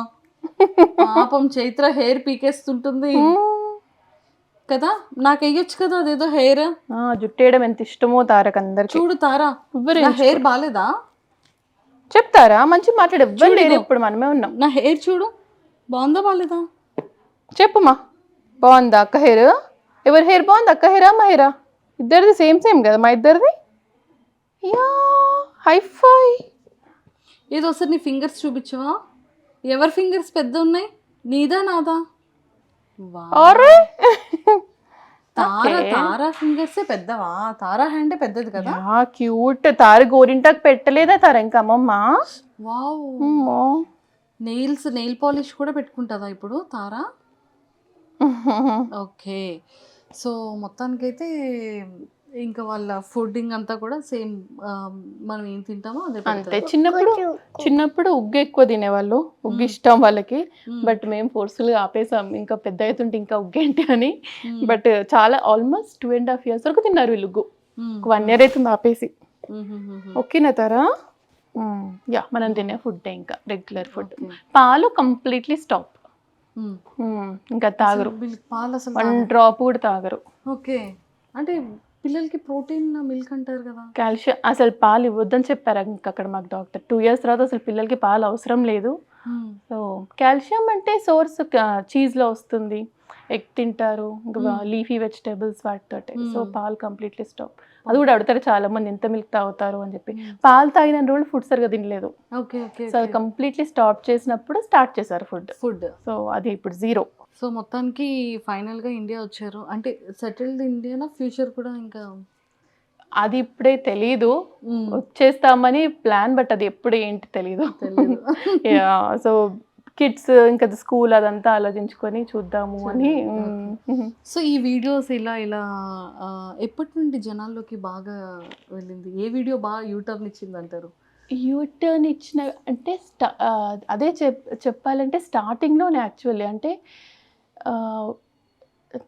పాపం చైత్ర హెయిర్ పీకేస్తుంటుంది కదా, నాకు వేయొచ్చు కదా అదేదో హెయిర్. జుట్టు వేయడం ఎంత ఇష్టమో తారక్ అందరికి. చూడు తారా, నా హెయిర్ బాగాలేదా చెప్తారా? మంచి మాట్లాడు, ఎవ్వరు లేరు, ఇప్పుడు మనమే ఉన్నాం. నా హెయిర్ చూడు, బాగుందా బాగాలేదా చెప్పుమా. బాగుందా అక్క హెయిర్? ఎవరి హెయిర్ బాగుంది, అక్క హెయిరా మా హెయిరా? ఇద్దరిది సేమ్ సేమ్ కదా మా ఇద్దరిది. Yeah hifi. ఏదో ఒకసారి నీ ఫింగర్స్ చూపించవా? ఎవరి ఫింగర్స్ పెద్ద ఉన్నాయి, నీదా నాదా? అరే తారా ఫింగర్సే పెద్దవా? తారా హ్యాండ్ పెద్దది కదా. క్యూట్. తార గోరింటాకు పెట్టలేదా తార ఇంకా అమ్మమ్మ? వావ్. నెయిల్ పాలిష్ కూడా పెట్టుకుంటుందా ఇప్పుడు తారా? ఓకే. సో మొత్తానికైతే ఇంకా వాళ్ళ ఫుడ్డింగ్ అంతా కూడా సేమ్, మనం ఏం తింటామో అదే అంతే. చిన్నప్పుడు ఉగ్గు ఎక్కువ తినేవాళ్ళు, ఉగ్గు ఇష్టం వాళ్ళకి. బట్ మేము ఫోర్స్ఫుల్గా ఆపేసాం, ఇంకా పెద్ద అవుతుంటే ఇంకా ఉగ్గేంటి అని. బట్ చాలా ఆల్మోస్ట్ 2.5 years వరకు తిన్నారు వీళ్ళు ఉగ్గు. 1 year అవుతుంది ఆపేసి. ఓకేనా తారా? యా, మనం తినే ఫుడ్ ఇంకా రెగ్యులర్ ఫుడ్. పాలు కంప్లీట్లీ స్టాప్, ఇంకా తాగరు, పాలు అసలు 1 drop కూడా తాగరు. ఓకే. అంటే పిల్లలకి ప్రోటీన్ మిల్క్ అంటారు కదా, కాల్షియం. అసలు పాలు ఇవ్వద్దని చెప్పారు ఇంకా అక్కడ మాకు డాక్టర్. 2 years తర్వాత అసలు పిల్లలకి పాలు అవసరం లేదు. సో కాల్షియం అంటే సోర్స్ చీజ్లో వస్తుంది, ఎగ్ తింటారు, ఇంకా లీఫీ వెజిటేబుల్స్ వాటితోటే. సో పాలు కంప్లీట్లీ స్టాప్. అది కూడా అడుగుతారు చాలా మంది, ఎంత మిల్క్ తాగుతారు అని చెప్పి. పాలు తాగిన రోజులు ఫుడ్ సరిగా తినలేదు. సో అది కంప్లీట్లీ స్టాప్ చేసినప్పుడు స్టార్ట్ చేశారు ఫుడ్. సో అది ఇప్పుడు 0. సో మొత్తానికి ఫైనల్గా ఇండియా వచ్చారు అంటే సెటిల్డ్ ఇండియానా, ఫ్యూచర్ కూడా ఇంకా అది ఇప్పుడే తెలీదు. వచ్చేస్తామని ప్లాన్, బట్ అది ఎప్పుడు ఏంటి తెలీదు. సో కిడ్స్ ఇంకా స్కూల్ అదంతా ఆలోచించుకొని చూద్దాము అని. సో ఈ వీడియోస్ ఇలా ఎప్పటి నుండి జనాల్లోకి బాగా వెళ్ళింది? ఏ వీడియో బాగా యూటర్న్ ఇచ్చింది అంటారు? యూటర్న్ ఇచ్చిన అంటే అదే చెప్పాలంటే స్టార్టింగ్లోనే యాక్చువల్లీ. అంటే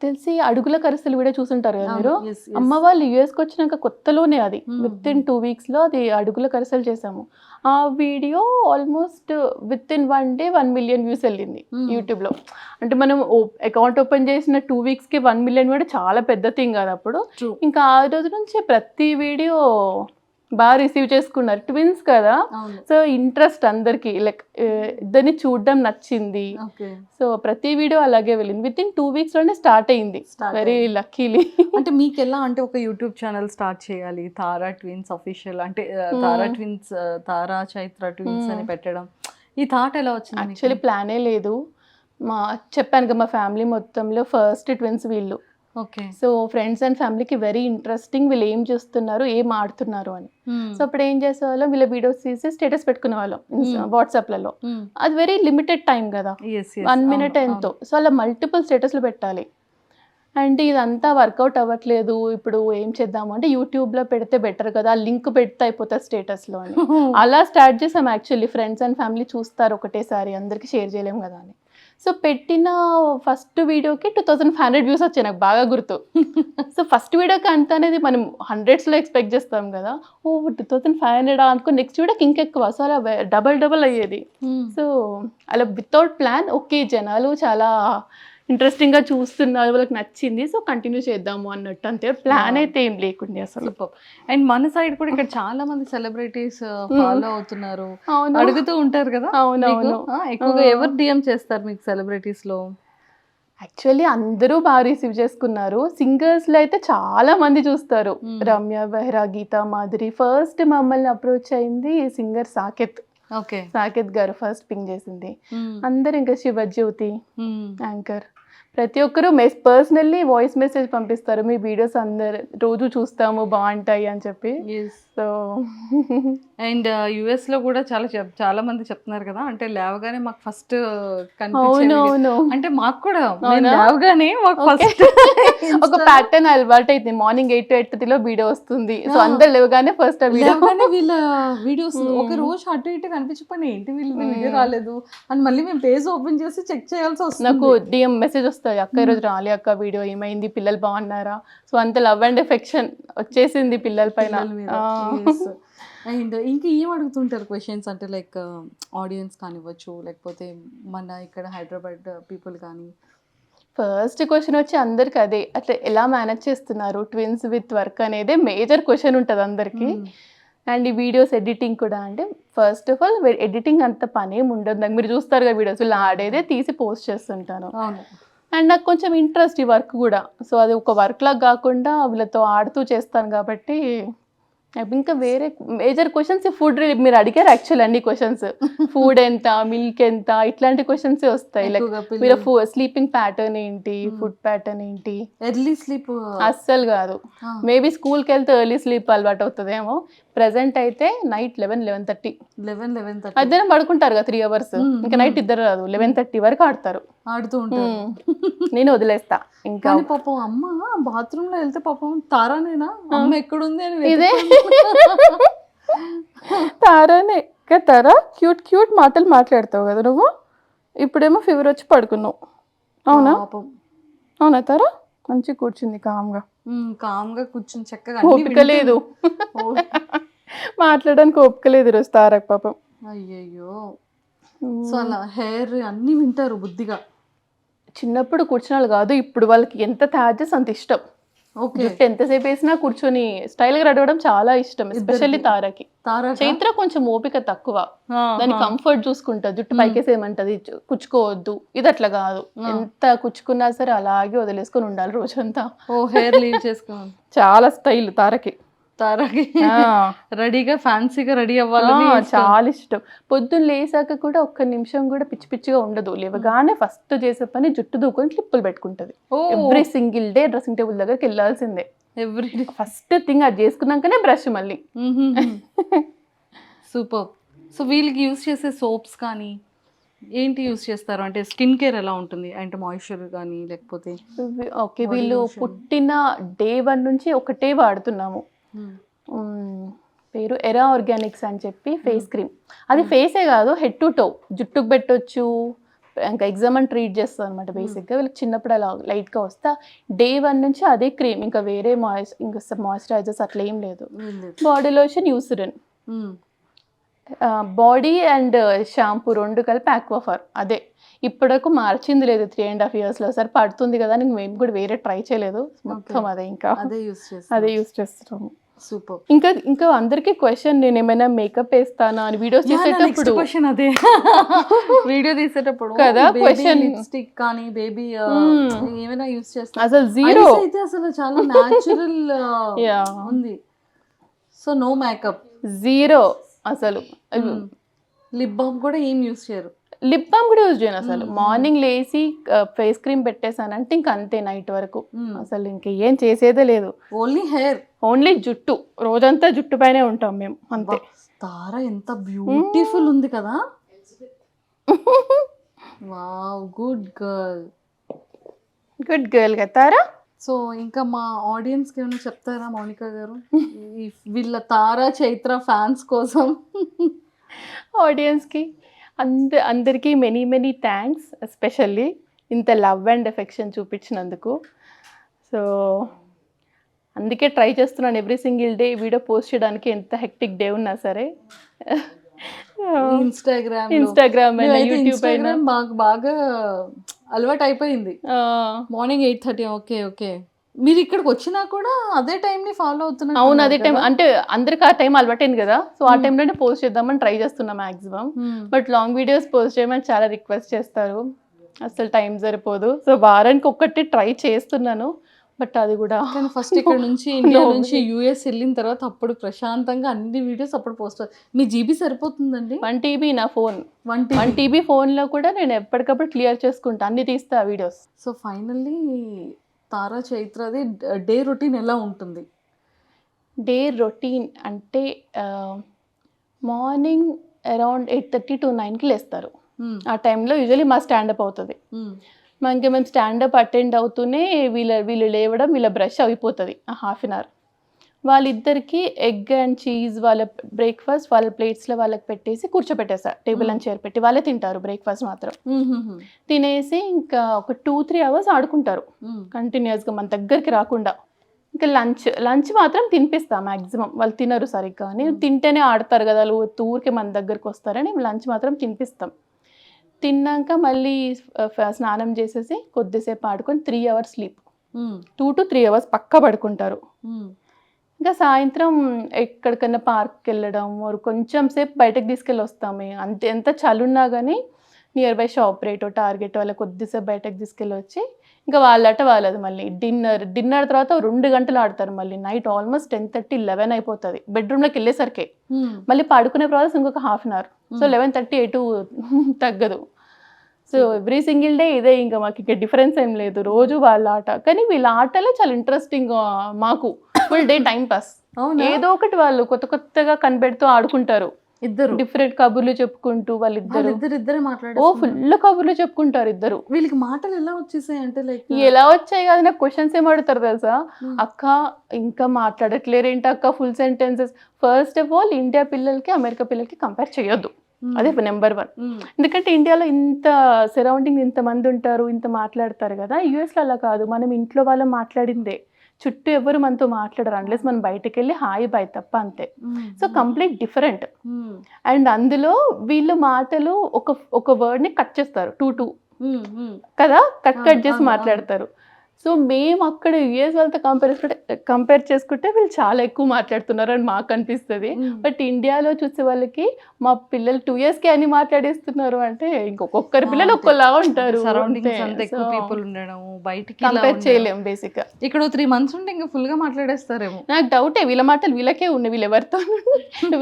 తెలిసి అడుగుల కరిసెలు కూడా చూసుంటారు కదా మీరు. అమ్మ వాళ్ళు యుఎస్కి వచ్చినాక కొత్తలోనే అది విత్ ఇన్ 2 weeksలో అది అడుగుల కరిసెలు చేసాము. ఆ video almost with in 1 day 1 million views వెళ్ళింది యూట్యూబ్లో. అంటే మనం అకౌంట్ ఓపెన్ చేసిన 2 weeksకి 1 million కూడా చాలా పెద్ద థింగ్ కదా అప్పుడు. ఇంకా ఆ రోజు నుంచి ప్రతి వీడియో బాగా రిసీవ్ చేసుకున్నారు. ట్విన్స్ కదా, సో ఇంట్రెస్ట్ అందరికి, లైక్ ఇద్దరిని చూడడం నచ్చింది. సో ప్రతి వీడియో అలాగే వెళ్ళింది. విత్ ఇన్ 2 weeksలోనే స్టార్ట్ అయింది, వెరీ లక్కీలీ. అంటే మీకు ఎలా, అంటే ఒక యూట్యూబ్ ఛానల్ స్టార్ట్ చేయాలి, తారా ట్విన్స్ అఫీషియల్, అంటే తారా ట్విన్స్, తారా చైత్ర ట్విన్స్ అని పెట్టడం, ఈ థాట్ ఎలా వచ్చింది? యాక్చువల్లీ ప్లానే లేదు. చెప్పాను కదా, మా ఫ్యామిలీ మొత్తంలో ఫస్ట్ ట్విన్స్ వీళ్ళు. ఓకే. సో ఫ్రెండ్స్ అండ్ ఫ్యామిలీకి వెరీ ఇంట్రెస్టింగ్, వీళ్ళు ఏం చేస్తున్నారు, ఏం ఆడుతున్నారు అని. సో అప్పుడు ఏం చేసేవాళ్ళం, వీళ్ళ వీడియోస్ తీసి స్టేటస్ పెట్టుకునే వాళ్ళం వాట్సాప్లలో. అది వెరీ లిమిటెడ్ టైం కదా, 1 minute ఎంతో. సో అలా మల్టిపుల్ స్టేటస్లు పెట్టాలి. అండ్ ఇదంతా వర్కౌట్ అవ్వట్లేదు, ఇప్పుడు ఏం చేద్దాము అంటే యూట్యూబ్లో పెడితే బెటర్ కదా, లింక్ పెడితే అయిపోతుంది స్టేటస్లో అని. అలా స్టార్ట్ చేసాం యాక్చువల్లీ. ఫ్రెండ్స్ అండ్ ఫ్యామిలీ చూస్తారు ఒకటేసారి, అందరికీ షేర్ చేయలేము కదా అని. సో పెట్టిన ఫస్ట్ వీడియోకి 2500 views వచ్చాయి, నాకు బాగా గుర్తు. సో ఫస్ట్ వీడియోకి అంత అనేది మనం 100sలో ఎక్స్పెక్ట్ చేస్తాం కదా, 2500 అనుకో. నెక్స్ట్ వీడియోకి ఇంకెక్కువ, సో అలా డబల్ అయ్యేది. సో అలా వితౌట్ ప్లాన్, ఓకే జనాలు చాలా ఇంట్రెస్టింగ్గా చూస్తున్నారు, వాళ్ళకి నచ్చింది, సో కంటిన్యూ చేద్దాము అన్నట్టు, అంతే. ప్లాన్ అయితే ఏం లేకుండే అసలు. అండ్ మన సైడ్ కూడా ఇక్కడ చాలా మంది సెలబ్రిటీస్ ఫాలో అవుతున్నారు, అడుగుతూ ఉంటారు కదా. అవునవును. ఎక్కువగా ఎవరు డిఎం చేస్తారు మీకు సెలబ్రిటీస్ లో? యాక్చువల్లీ అందరూ బాగా రిసీవ్ చేసుకున్నారు. సింగర్స్లో అయితే చాలా మంది చూస్తారు, రమ్య బెహ్రా, గీతా మాధురి. ఫస్ట్ మమ్మల్ని అప్రోచ్ అయింది సింగర్ సాకేత్. సాకేత్ గారు ఫస్ట్ పింగ్ చేసింది. అందరు ఇంకా శివజ్యోతి యాంకర్, ప్రతి ఒక్కరు పర్సనల్లీ వాయిస్ మెసేజ్ పంపిస్తారు, మీ వీడియోస్ అందరు రోజు చూస్తాము బాగుంటాయి అని చెప్పి. సో అండ్ యుఎస్ లో కూడా చాలా మంది చెప్తున్నారు కదా, అంటే లేవగానే మాకు ఫస్ట్ అవునవును. అంటే మాకు కూడా లేవగానే మాకు ఫస్ట్ ఒక ప్యాటర్న్ అలవాటు అయితే మార్నింగ్ 8 to 8:30 వీడియో వస్తుంది. సో అందరు లేవగానే ఫస్ట్ ఆ వీడియో లేవగానే వీళ్ళ వీడియోస్ ఒక రోజు అటు ఇటు కనిపించకపోయినా ఏంటి వీళ్ళు వీడియో రాలేదు అని మళ్ళీ మేము పేజ్ ఓపెన్ చేసి చెక్ చేయాల్సి వస్తుంది. నాకు డిఎం మెసేజ్ వస్తుంది, అక్క ఈరోజు రాలే అక్క వీడియో, ఏమైంది, పిల్లలు బాగున్నారా. సో అంత లవ్ అండ్ ఎఫెక్షన్ వచ్చేసింది పిల్లల పైన. అండ్ ఇంకా ఏం అడుగుతుంటారు క్వశ్చన్స్ అంటే లైక్ ఆడియన్స్ కానివ్వచ్చు, లేకపోతే మన ఇక్కడ హైదరాబాద్ పీపుల్ కానీ? ఫస్ట్ క్వశ్చన్ వచ్చి అందరికి అదే, అట్లా ఎలా మేనేజ్ చేస్తున్నారు ట్విన్స్ విత్ వర్క్ అనేది మేజర్ క్వశ్చన్ ఉంటుంది అందరికి. అండ్ ఈ వీడియోస్ ఎడిటింగ్ కూడా, అంటే ఫస్ట్ ఆఫ్ ఆల్ ఎడిటింగ్ అంత పని ఏమి ఉండదు నాకు. మీరు చూస్తారు కదా వీడియోస్, ఇలా ఆడేదే తీసి పోస్ట్ చేస్తుంటాను. అండ్ నాకు కొంచెం ఇంట్రెస్ట్ ఈ వర్క్ కూడా. సో అది ఒక వర్క్ లాగా కాకుండా వీళ్ళతో ఆడుతూ చేస్తాను కాబట్టి ఇంకా వేరే మేజర్ క్వశ్చన్స్ ఫుడ్ మీరు అడిగారు యాక్చువల్ అన్ని క్వశ్చన్స్. ఫుడ్ ఎంత, మిల్క్ ఎంత, ఇట్లాంటి క్వశ్చన్స్ వస్తాయి. లైక్ మీరు స్లీపింగ్ ప్యాటర్న్ ఏంటి, ఫుడ్ ప్యాటర్న్ ఏంటి. ఎర్లీ స్లీప్ అస్సలు కాదు, మేబీ స్కూల్కి వెళ్తే ఎర్లీ స్లీప్ అలవాటు అవుతుందేమో. ప్రెసెంట్ అయితే నైట్ 11-11:30 మధ్యాహ్నం పడుకుంటారు కదా 3 hours. ఇంకా నైట్ ఇద్దరు రాదు, 11:30 వరకు ఆడతారు, ఆడుతూ ఉంటారు. నేను వదిలేస్తా. ఇంకా పాపం అమ్మ బాత్రూమ్ లో వెళ్తే పాపం తారానేనా అమ్మ ఎక్కడుంది అని ఇదే తారానే తారా క్యూట్ క్యూట్ మాటలు మాట్లాడతావు కదా నువ్వు. ఇప్పుడేమో ఫీవర్ వచ్చి పడుకున్నావు. అవునా అవునా తారా? మంచి కూర్చుంది కామ్గా కూర్చుని చక్కగా. ఓపిక లేదు మాట్లాడడానికి, ఓపిక లేదు ఈరోజు తారకు పాపం. అయ్యయ్యో. సో అలా హెయిర్ అన్ని వింటారు బుద్ధిగా. చిన్నప్పుడు కూర్చున్నాళ్ళు కాదు, ఇప్పుడు వాళ్ళకి ఎంత థాజెస్ అంత ఇష్టం. జుట్టు ఎంతసేపు వేసినా కూర్చొని స్టైల్ గా రెడీ అవ్వడం చాలా ఇష్టం, ఎస్పెషల్లీ తారకి. చైత్ర కొంచెం ఓపిక తక్కువ, దాని కంఫర్ట్ చూసుకుంటా. జుట్టు పైకేసేయమంటది, కుచ్చుకోవద్దు. ఇది అట్లా కాదు, ఎంత కుచ్చుకున్నా సరే అలాగే వదిలేసుకొని ఉండాలి రోజంతా. హెయిర్ లీవ్ చేసుకోవాలి. చాలా స్టైల్ తారకి రెడీగా ఫ్యాన్సీగా రెడీ అవ్వాలని చాలా ఇష్టం. పొద్దున్న లేసాక కూడా ఒక్క నిమిషం కూడా పిచ్చి పిచ్చిగా ఉండదు. లేవగానే ఫస్ట్ చేసే పని జుట్టు దూకొని క్లిప్పులు పెట్టుకుంటది. Every single day dressing table దగ్గరికి వెళ్ళాల్సిందే. ఎవ్రీ ఫస్ట్ థింగ్ అది చేసుకున్నాకనే బ్రష్ మళ్ళీ. సూపర్. సో వీళ్ళకి యూస్ చేసే సోప్స్ కానీ ఏంటి యూస్ చేస్తారు? అంటే స్కిన్ కేర్ ఎలా ఉంటుంది? అంటే మాయిశ్చర్ కానీ లేకపోతే? ఓకే, వీళ్ళు పుట్టిన day 1 నుంచి ఒకటే వాడుతున్నాము. పేరు ఎరా ఆర్గానిక్స్ అని చెప్పి ఫేస్ క్రీమ్. అది ఫేసే కాదు, హెడ్ టు టో జుట్టుకు పెట్టొచ్చు. ఇంకా ఎగ్జామ్ అని ట్రీట్ చేస్తుంది అనమాట. బేసిక్గా వీళ్ళకి చిన్నప్పుడు అలా లైట్గా వస్తా day 1 నుంచి అదే క్రీమ్, ఇంకా వేరే ఇంకా మాయిశ్చరైజర్స్ అట్లా ఏం లేదు. Body lotion, Eucerin, body and shampoo 2 కలిపి ఆక్వాఫర్. అదే ఇప్పటివరకు మార్చింది లేదు 3.5 yearsలో. సరే పడుతుంది కదా అని మేము కూడా వేరే ట్రై చేయలేదు, మొత్తం అదే ఇంకా అదే యూస్ చేస్తున్నాము. సూపర్. ఇంకా అందరికి క్వశ్చన్, నేను ఏమైనా మేకప్ వేస్తానా అని వీడియోస్ చేసేటప్పుడు. క్వశ్చన్ అదే వీడియో తీసేటప్పుడు కదా క్వశ్చన్. లిప్స్టిక్ కానీ బేబీ ఏమైనా యూస్ చేస్తా? అసలు జీరో అయితే అసలు చాలా న్యాచురల్ ఉంది. సో నో మేకప్, జీరో అసలు. లిప్ బామ్ కూడా ఏం యూస్ చేయరు? లిప్ బామ్ కూడా యూజ్ చేయను అసలు. మార్నింగ్ లేసి ఫేస్ క్రీమ్ పెట్టేసానంటే ఇంక అంతే నైట్ వరకు. అసలు ఇంకేం చేసేదే లేదు. ఓన్లీ హెయిర్, ఓన్లీ జుట్టు. రోజంతా జుట్టు పైనే ఉంటాం మేము, అంతే. తారా ఎంత బ్యూటిఫుల్ ఉంది కదా. Wow, good girl. Good girl కదా తారా. సో ఇంకా మా ఆడియన్స్కి ఏమైనా చెప్తారా మౌనిక గారు, వీళ్ళ తారా చైత్ర ఫ్యాన్స్ కోసం? ఆడియన్స్కి అందరికీ మెనీ థ్యాంక్స్, ఎస్పెషల్లీ ఇంత లవ్ అండ్ ఎఫెక్షన్ చూపించినందుకు. సో అందుకే ట్రై చేస్తున్నాను every single day video post చేయడానికి, ఎంత హెక్టిక్ డే ఉన్నా సరే. ఇన్స్టాగ్రామ్ అయినా యూట్యూబ్ అయినా మాకు బాగా అలవాటు అయిపోయింది. మార్నింగ్ 8:30. ఓకే మీరు ఇక్కడికి వచ్చినా కూడా అదే టైంని ఫాలో అవుతున్నారు? అవును, అదే టైం. అంటే అందరికి ఆ టైం అలవాటైంది కదా, సో ఆ టైంలోనే పోస్ట్ చేద్దామని ట్రై చేస్తున్నా maximum. But long videos post చేయమని చాలా రిక్వెస్ట్ చేస్తారు, అసలు టైం సరిపోదు. సో వారానికి ఒక్కటి ట్రై చేస్తున్నాను, బట్ అది కూడా. కానీ ఫస్ట్ ఇక్కడ నుంచి ఇండియా నుంచి యూఎస్ వెళ్ళిన తర్వాత అప్పుడు ప్రశాంతంగా అన్ని వీడియోస్ అప్పుడు పోస్ట్. మీ జీబీ సరిపోతుందండి? 1 TB నా ఫోన్. 1 TB ఫోన్లో కూడా నేను ఎప్పటికప్పుడు క్లియర్ చేసుకుంటా, అన్ని తీస్తా వీడియోస్. సో ఫైనల్లీ తారా చైత్రది డే రొటీన్ ఎలా ఉంటుంది? డే రొటీన్ అంటే మార్నింగ్ అరౌండ్ 8:30 to 9కి లేస్తారు. ఆ టైంలో యూజువలీ మా స్టాండప్ అవుతుంది. మనకి మేము స్టాండప్ అటెండ్ అవుతూనే వీళ్ళు లేవడం, వీళ్ళ బ్రష్ అయిపోతుంది ఆ హాఫ్ అన్ అవర్. వాళ్ళిద్దరికి ఎగ్ అండ్ చీజ్ వాళ్ళ బ్రేక్ఫాస్ట్ వాళ్ళ ప్లేట్స్లో వాళ్ళకి పెట్టేసి కూర్చోపెట్టేస్తారు. టేబుల్ అండ్ చైర్ పెట్టి వాళ్ళే తింటారు బ్రేక్ఫాస్ట్ మాత్రం. తినేసి ఇంకా ఒక 2-3 అవర్స్ ఆడుకుంటారు కంటిన్యూస్గా మన దగ్గరికి రాకుండా. ఇంకా లంచ్ మాత్రం తినిపిస్తా మ్యాక్సిమం. వాళ్ళు తినరు సరిగ్గా అని, తింటేనే ఆడతారు కదా వాళ్ళు, ఊరికే మన దగ్గరికి వస్తారని లంచ్ మాత్రం తినిపిస్తాం. తిన్నాక మళ్ళీ స్నానం చేసేసి కొద్దిసేపు ఆడుకొని 3 అవర్స్ స్లీప్. 2 to 3 అవర్స్ పక్కా పడుకుంటారు. ఇంకా సాయంత్రం ఎక్కడికన్నా పార్క్కి వెళ్ళడం, కొంచెం సేపు బయటకు తీసుకెళ్ళి వస్తాము. ఎంత చలున్నా కానీ నియర్ బై షాప్ రేటో టార్గెట్ వాళ్ళ కొద్దిసేపు బయటకు తీసుకెళ్ళి వచ్చి ఇంకా వాళ్ళట వాళ్ళది మళ్ళీ డిన్నర్ తర్వాత 2 గంటలు ఆడతారు. మళ్ళీ నైట్ ఆల్మోస్ట్ 10:30, 11 అయిపోతుంది బెడ్రూమ్లోకి వెళ్ళేసరికి. మళ్ళీ పడుకునే ప్రాసెస్ ఇంకొక హాఫ్ అన్ అవర్. సో 11:30 ఎటు తగ్గదు. సో ఎవ్రీ సింగిల్ డే ఇదే, ఇంకా మాకు ఇంకా డిఫరెన్స్ ఏం లేదు. రోజు వాళ్ళ ఆట, కానీ వీళ్ళ ఆటలే చాలా ఇంట్రెస్టింగ్. మాకు ఫుల్ డే టైం పాస్. ఏదో ఒకటి వాళ్ళు కొత్తగా కనిపెడుతూ ఆడుకుంటారు. ఇద్దరు డిఫరెంట్ కబుర్లు చెప్పుకుంటూ వాళ్ళిద్దరు ఫుల్ కబుర్లు చెప్పుకుంటారు ఇద్దరు. వీళ్ళకి మాటలు ఎలా వచ్చేసాయి అంటే లైక్ ఎలా వచ్చాయి కాదు, నాకు క్వశ్చన్స్ ఏం అడుగుతారు తెలుసా, అక్క ఇంకా మాట్లాడట్లేరేంటి అక్క full sentences. First of all India పిల్లలకి అమెరికా పిల్లలకి కంపేర్ చేయొద్దు, అదే నెంబర్ 1. ఎందుకంటే ఇండియాలో ఇంత సరౌండింగ్ ఇంతమంది ఉంటారు, ఇంత మాట్లాడతారు కదా. యూఎస్లో అలా కాదు, మనం ఇంట్లో వాళ్ళు మాట్లాడిందే, చుట్టూ ఎవరు మనతో మాట్లాడరు అన్లెస్ మనం బయటకు వెళ్ళి హాయ్ బాయ్ తప్ప, అంతే. So complete different. అండ్ అందులో వీళ్ళు మాటలు ఒక వర్డ్ని కట్ చేస్తారు 2 కదా, కట్ చేసి మాట్లాడతారు. సో మేము అక్కడ యుఎస్ వాళ్ళతో కంపేర్ చేసుకుంటే వీళ్ళు చాలా ఎక్కువ మాట్లాడుతున్నారు అని మాకు అనిపిస్తుంది. బట్ ఇండియాలో చూసే వాళ్ళకి మా పిల్లలు 2 yearsకి అని మాట్లాడేస్తున్నారు అంటే ఇంకొకరి పిల్లలు ఒక్కలా ఉంటారు. పీపుల్ ఉండడం బయటికి కంపేర్ చేయలేము బేసిక్ గా. ఇక్కడ 3 months ఉంటే ఇంకా ఫుల్ గా మాట్లాడేస్తారేమో. నాకు డౌటే, వీళ్ళ మాటలు వీళ్ళకే ఉన్నాయి, వీళ్ళు ఎవరితో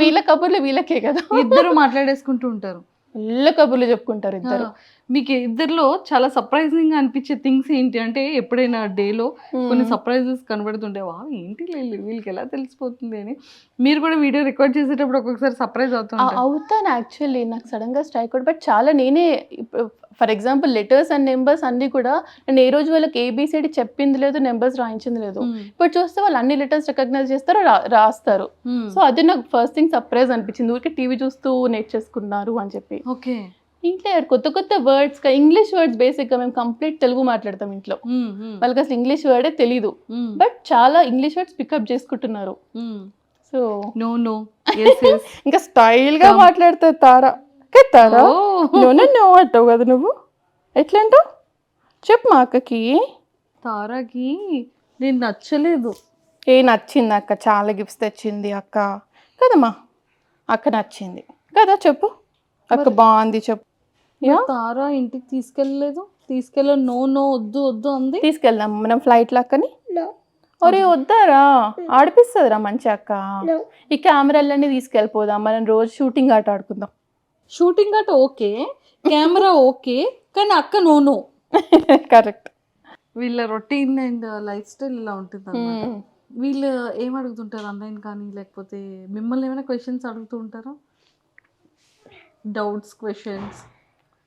వీళ్ళ కబుర్లు వీళ్ళకే కదా. ఇద్దరు మాట్లాడేసుకుంటూ ఉంటారు, ఫుల్ కబుర్లు చెప్పుకుంటారు ఇద్దరు. మీకు ఇద్దరిలో చాలా సర్ప్రైజింగ్ గా అనిపించే థింగ్స్ ఏంటి అంటే, ఎప్పుడైనా డేలో కొన్ని సర్ప్రైజెస్ కనబడుతుంటే వా ఏంటి వీళ్ళకి ఎలా తెలిసిపోతుంది అని మీరు కూడా వీడియో రికార్డ్ చేసేటప్పుడు ఒక్కొక్కసారి సర్ప్రైజ్ అవుతాను. యాక్చువల్లీ నాకు సడన్ గా స్ట్రైక్ అవుట్, బట్ చాలా నేనే for example letters and numbers అన్ని కూడా నేను ఏ రోజు వాళ్ళకి ఏబిసిడి చెప్పింది లేదు, నెంబర్స్ రాయించింది లేదు. ఇప్పుడు చూస్తే వాళ్ళు అన్ని లెటర్స్ రికగ్నైజ్ చేస్తారు, రాస్తారు. సో అది నాకు ఫస్ట్ థింగ్ సర్ప్రైజ్ అనిపించింది. ఊరికే టీవీ చూస్తూ నేర్చేసుకున్నారు అని చెప్పి. ఓకే, ఇంట్లో కొత్త వర్డ్స్, ఇంగ్లీష్ వర్డ్స్ బేసిక్గా మేము కంప్లీట్ తెలుగు మాట్లాడతాం ఇంట్లో, వాళ్ళకి అసలు ఇంగ్లీష్ వర్డే తెలీదు, బట్ చాలా ఇంగ్లీష్ వర్డ్స్ పికప్ చేసుకుంటున్నారు. సో నో ఇంకా స్టైల్ గా మాట్లాడుతారు. తారా నో అంటావు కదా నువ్వు, ఎట్లా అంటావు చెప్పు మా అక్కకి. తారాకి నేను నచ్చలేదు. నచ్చింది అక్క, చాలా గిఫ్ట్స్ తెచ్చింది అక్క కదమ్మా, అక్క నచ్చింది కదా చెప్పు, అక్క బాగుంది చెప్పు. తారా ఇంటికి తీసుకెళ్ళలేదు, నో వద్దు అంది. తీసుకెళ్దాం మనం ఫ్లైట్ లాక్కని. ఒరే వద్దారా, ఆడిపిస్తుందిరా మంచి అక్క. ఈ కెమెరాలన్నీ తీసుకెళ్ళిపోదాం, మనం రోజు షూటింగ్ ఆట ఆడుకుందాం. షూటింగ్ ఆట ఓకే, కెమెరా ఓకే, కానీ అక్క నో. కరెక్ట్. వీళ్ళ రొటీన్ అండ్ లైఫ్ స్టైల్ ఇలా ఉంటుంది అన్నమాట. వీళ్ళు ఏం అడుగుతుంటారు ఆన్లైన్ కానీ, లేకపోతే మిమ్మల్ని ఏమైనా క్వశ్చన్స్ అడుగుతూ ఉంటారా, డౌట్స్ క్వశ్చన్స్?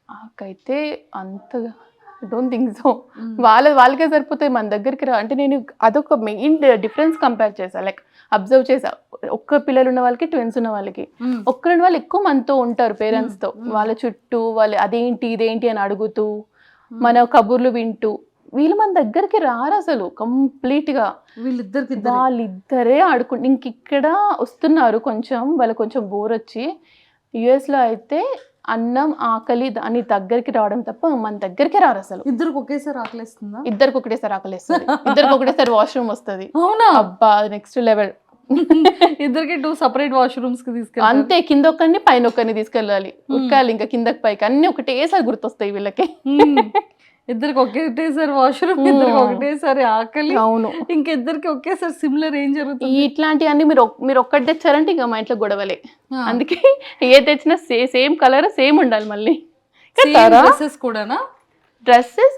నాకైతే అంతగా డోంట్ థింక్ సో. వాళ్ళకే సరిపోతాయి, మన దగ్గరికి రా అంటే. నేను అదొక మెయిన్ డిఫరెన్స్ కంపేర్ చేసా, లైక్ అబ్జర్వ్ చేసా. ఒక్క పిల్లలు ఉన్న వాళ్ళకి, ట్విన్స్ ఉన్న వాళ్ళకి, ఒక్కరున్న వాళ్ళు ఎక్కువ మనతో ఉంటారు పేరెంట్స్తో, వాళ్ళ చుట్టూ వాళ్ళు అదేంటి ఇదేంటి అని అడుగుతూ మన కబుర్లు వింటూ. వీళ్ళు మన దగ్గరికి రారు అసలు కంప్లీట్గా. వాళ్ళిద్దరే ఆడుకుంటు ఇంక ఇక్కడ వస్తున్నారు కొంచెం, వాళ్ళకి కొంచెం బోర్ వచ్చి. యుఎస్లో అయితే అన్నం ఆకలి అని దగ్గరికి రావడం తప్ప మన దగ్గరికి రారు అసలు. ఇద్దరికి ఒకేసారి ఆకలిస్తుందా? ఇద్దరికి ఒకటేసారి ఆకలిస్తుంది, ఇద్దరికి ఒకటేసారి వాష్రూమ్ వస్తుంది. అవునా? అబ్బా నెక్స్ట్ లెవెల్. ఇద్దరికి 2 separate వాష్రూమ్స్ కి తీసుకెళ్ళి, అంతే. కింద ఒక్కరిని పైన ఒక్కరిని తీసుకెళ్ళాలి, ఉక్కాలి ఇంకా కిందకి పైకి, అన్ని ఒకటేసారి గుర్తొస్తాయి వీళ్ళకి. ఇద్దరికి ఒకటేసారి వాష్రూమ్, ఇద్దరికి ఒకటేసారి ఆకలి. అవును, ఇంకిద్దరికి ఒకేసారి సిమిలర్ ఏం జరుగుతుంది? ఇట్లాంటివన్నీ మీరు ఒక్కటి తెచ్చారంటే ఇంకా మా ఇంట్లో గొడవలే. అందుకే ఏ తెచ్చినా సేమ్ కలర్ సేమ్ ఉండాలి. మళ్ళీ డ్రెస్సెస్ కూడానా? డ్రెస్సెస్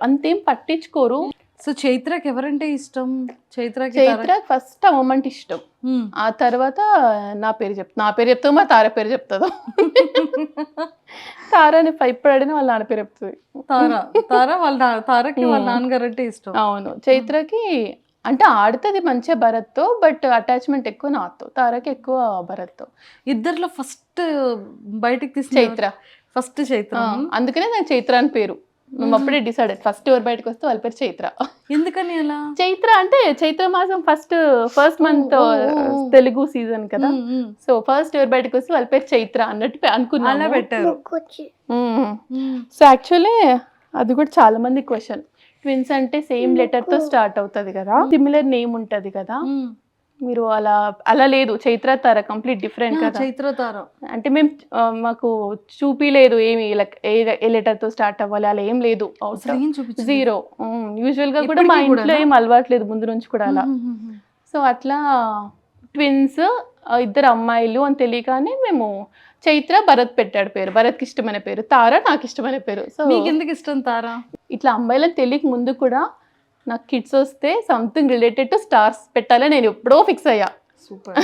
అంతేం పట్టించుకోరు. సో చైత్రకి ఎవరంటే ఇష్టం? చైత్రకి చైత్ర ఫస్ట్ అమ్మమ్మంటే ఇష్టం, ఆ తర్వాత నా పేరు చెప్తా మా తార పేరు చెప్తుందో. తారాని ఇప్పుడు అడిగిన వాళ్ళ నాన్న పేరు చెప్తుంది. తారకి వాళ్ళ నాన్నగారు అంటే ఇష్టం. అవును. చైత్రకి అంటే ఆడుతుంది మంచిగా భరత్తో, బట్ అటాచ్మెంట్ ఎక్కువ నాతో. తారకి ఎక్కువ భరత్తో. ఇద్దర్లో ఫస్ట్ బయటకు తీసిన చైత్ర. ఫస్ట్ చైత్ర. అందుకనే నాకు చైత్ర అని పేరు. మేము అప్పుడే డిసైడెడ్ ఫస్ట్ ఎవరు బయటకు వస్తే వాళ్ళ పేరు చైత్ర. ఎందుకని అలా? చైత్ర అంటే చైత్ర మాసం ఫస్ట్ మంత్ తెలుగు సీజన్ కదా, సో ఫస్ట్ ఎవరు బయటకు వస్తే వాళ్ళ పేరు చైత్ర అన్నట్టు అనుకున్నా. అలా పెట్టారు. సో యాక్చువల్లీ అది కూడా చాలా మంది క్వశ్చన్. ట్విన్స్ అంటే సేమ్ లెటర్ తో స్టార్ట్ అవుతుంది కదా, సిమిలర్ నేమ్ ఉంటది కదా, మీరు అలా లేదు. చైత్ర తార కంప్లీట్ డిఫరెంట్ కదా. చైత్ర తార అంటే మేము మాకు చూపిలేదు ఏమి ఏ లెటర్ తో స్టార్ట్ అవ్వాలి అలా ఏం లేదు. జీరో. యూజువల్ గా కూడా మా ఇంట్లో ఏం అలవాట్లేదు ముందు నుంచి కూడా అలా. సో అట్లా ట్విన్స్ ఇద్దరు అమ్మాయిలు అని తెలియగానే మేము చైత్ర భరత్ పెట్టాడు పేరు. భరత్కి ఇష్టమైన పేరు, తార నాకు ఇష్టమైన పేరు. సో మీకు ఎందుకు ఇష్టం తార? ఇట్లా అమ్మాయిలని తెలియక ముందు కూడా నాకు కిడ్స్ వస్తే సంథింగ్ రిలేటెడ్ టు స్టార్స్ పెట్టాలని నేను ఎప్పుడో ఫిక్స్ అయ్యా. సూపర్.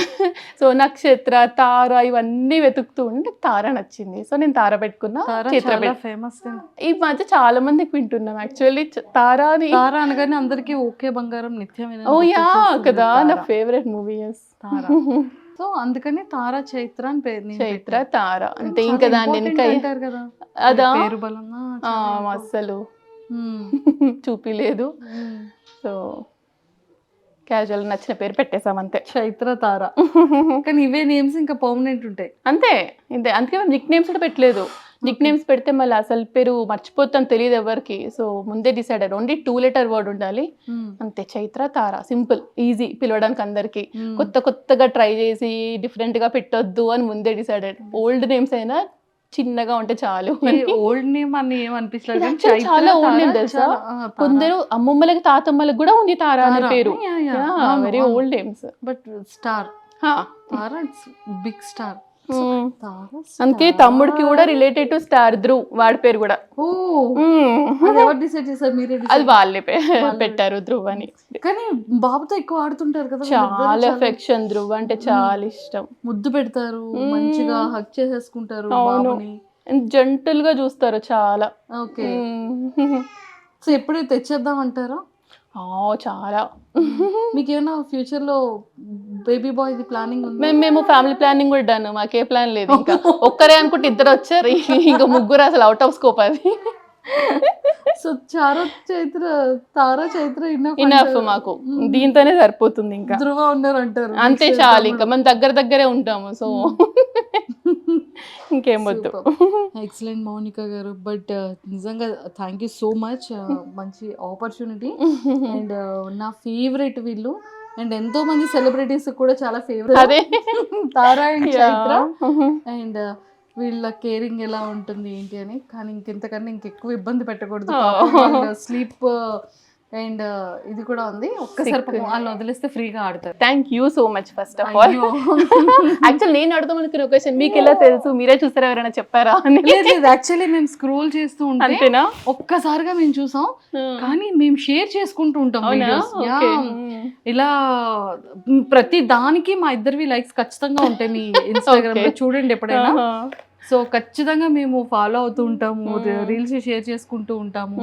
సో నక్షత్ర, తార ఇవన్నీ వెతుకుతూ ఉంటే తార నచ్చింది. సో నేను తార పెట్టుకున్నా. చైత్ర ఫేమస్. ఈ మధ్య చాలా మందికి వింటున్నాం యాక్చువల్లీ తార అనగానే అందరికి ఓకే బంగారం నిత్యమైన. ఓ యా కదా, నా ఫేవరెట్ మూవీ తార. సో అందుకని తార చైత్ర అని పేరు. చైత్ర తార అంతే. ఇంకా దాన్ని ఇంకా కదా అదా పేరు బలంగా అస్సలు చూపిలేదు. సో క్యాజువల్ నచ్చిన పేరు పెట్టేసాం అంతే, చైత్ర తార. కానీ ఇవే నేమ్స్ ఇంకా పర్మనెంట్ ఉంటాయి అంతే. అందుకే మేము నిక్ నేమ్స్ కూడా పెట్టలేదు. నిక్ నేమ్స్ పెడితే మళ్ళీ అసలు పేరు మర్చిపోతాం, తెలియదు ఎవరికి. సో ముందే డిసైడెడ్ ఓన్లీ 2 letter వర్డ్ ఉండాలి అంతే. చైత్ర తార సింపుల్, ఈజీ పిలవడానికి అందరికి. కొత్తగా ట్రై చేసి డిఫరెంట్ గా పెట్టొద్దు అని ముందే డిసైడెడ్. ఓల్డ్ నేమ్స్ అయినా చిన్నగా ఉంటే చాలు. ఓల్డ్ నేమ్ అని ఏమనిపించలేదు. చాలా ఓల్డ్ నేమ్ తెలుసా, కొందరు అమ్మమ్మలకి తాతమ్మలకు కూడా ఉంది తార అనే పేరు. Very old names. But star Tara big star. అందుకే తమ్ముడికి కూడా రిలేటెడ్ టు స్టార్ ధ్రువ్, వాడి పేరు కూడా. అది వాళ్ళే పెట్టారు ధ్రువ్ అని. కానీ బాబుతో ఎక్కువ ఆడుతుంటారు కదా, చాలా ఎఫెక్షన్. ధ్రువ్ అంటే చాలా ఇష్టం. ముద్దు పెడతారు, మంచిగా హగ్ చేసేసుకుంటారు. జంటల్ గా చూస్తారు చాలా. ఓకే. సో ఎప్పుడైతే తెచ్చేద్దాం అంటారా? చాలా. మీకు ఏమైనా ఫ్యూచర్ లో బేబీ బాయ్ ప్లానింగ్ ఉంది? మేము ఫ్యామిలీ ప్లానింగ్ కూడా డన్. మాకే ప్లాన్ లేదు. ఇంకా ఒక్కరే అనుకుంటే ఇద్దరు వచ్చారు, ఇంకా ముగ్గురు అసలు అవుట్ ఆఫ్ స్కోప్ అది. సో తారా చైత్ర ఇనఫ్ మాకు, దీంతోనే సరిపోతుంది. ఇంకా ధ్రువ ఉన్నారు అంటారు అంతే చాలు. ఇంకా మనం దగ్గరే ఉంటాము. సో ఇంకేం వద్దు. ఎక్సలెంట్ మౌనిక గారు. బట్ నిజంగా థ్యాంక్ యూ సో మచ్. మంచి ఆపర్చునిటీ. అండ్ నా ఫేవరెట్ వీళ్ళు. అండ్ ఎంతో మంది సెలబ్రిటీస్ కూడా చాలా favourite Tara and Chaitra. And వీళ్ళ కేరింగ్ ఎలా ఉంటుంది ఏంటి అని. కానీ ఇంకెంతకన్నా ఇంకెక్కువ ఇబ్బంది పెట్టకూడదు. స్లీప్ అండ్ ఇది కూడా ఉంది. ఒక్కసారి వాళ్ళు వదిలేస్తే ఫ్రీగా ఆడతారు. Thank you so much first of all. Actual నేను అడుగుదాం అనుకున్న క్వశ్చన్ మీకు ఎలా తెలుసు, మీరే చూసారా, ఎవరైనా చెప్పారా అని? యాక్చువల్లీ మేము స్క్రోల్ చేస్తూ ఉంటాం, ఒక్కసారిగా మేము చూసాం. కానీ మేము షేర్ చేసుకుంటూ ఉంటాం ఇలా. ప్రతి దానికి మా ఇద్దరివి లైక్స్ ఖచ్చితంగా ఉంటాయి మీ ఇన్స్టాగ్రామ్ లో, చూడండి ఎప్పుడైనా. సో ఖచ్చితంగా మేము ఫాలో అవుతూ ఉంటాము, రీల్స్ షేర్ చేసుకుంటూ ఉంటాము.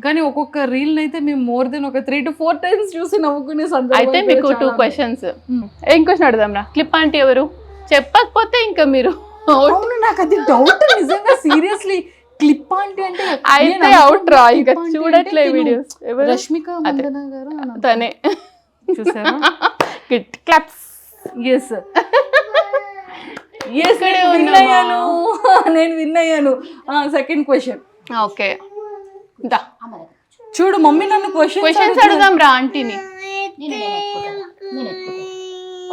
కానీ ఒక్కొక్క రీల్ అయితే మేము మోర్ దెన్ ఒక 3 to 4 times చూసి నవ్వుకునే సందర్భం. అయితే మీకు 2 questions. ఏం క్వశ్చన్ అడుగుదాం రా? క్లిప్ ఆంటీ ఎవరు చెప్పకపోతే ఇంకా మీరు. అవును, నాకు అది డౌట్ నిజంగా. సీరియస్లీ క్లిప్ ఆంటీ అంటే అయితే అవుట్ రా. ఇక చూడట్లే వీడియోస్. రష్మిక మందన గారు తనే. చూసారా? Kit claps. ఎస్ నేను విన్ అయ్యాను. Second question. ఓకే చూడు మమ్మీ నన్ను క్వశ్చన్స్ అడుగుదాం రా ఆంటీని.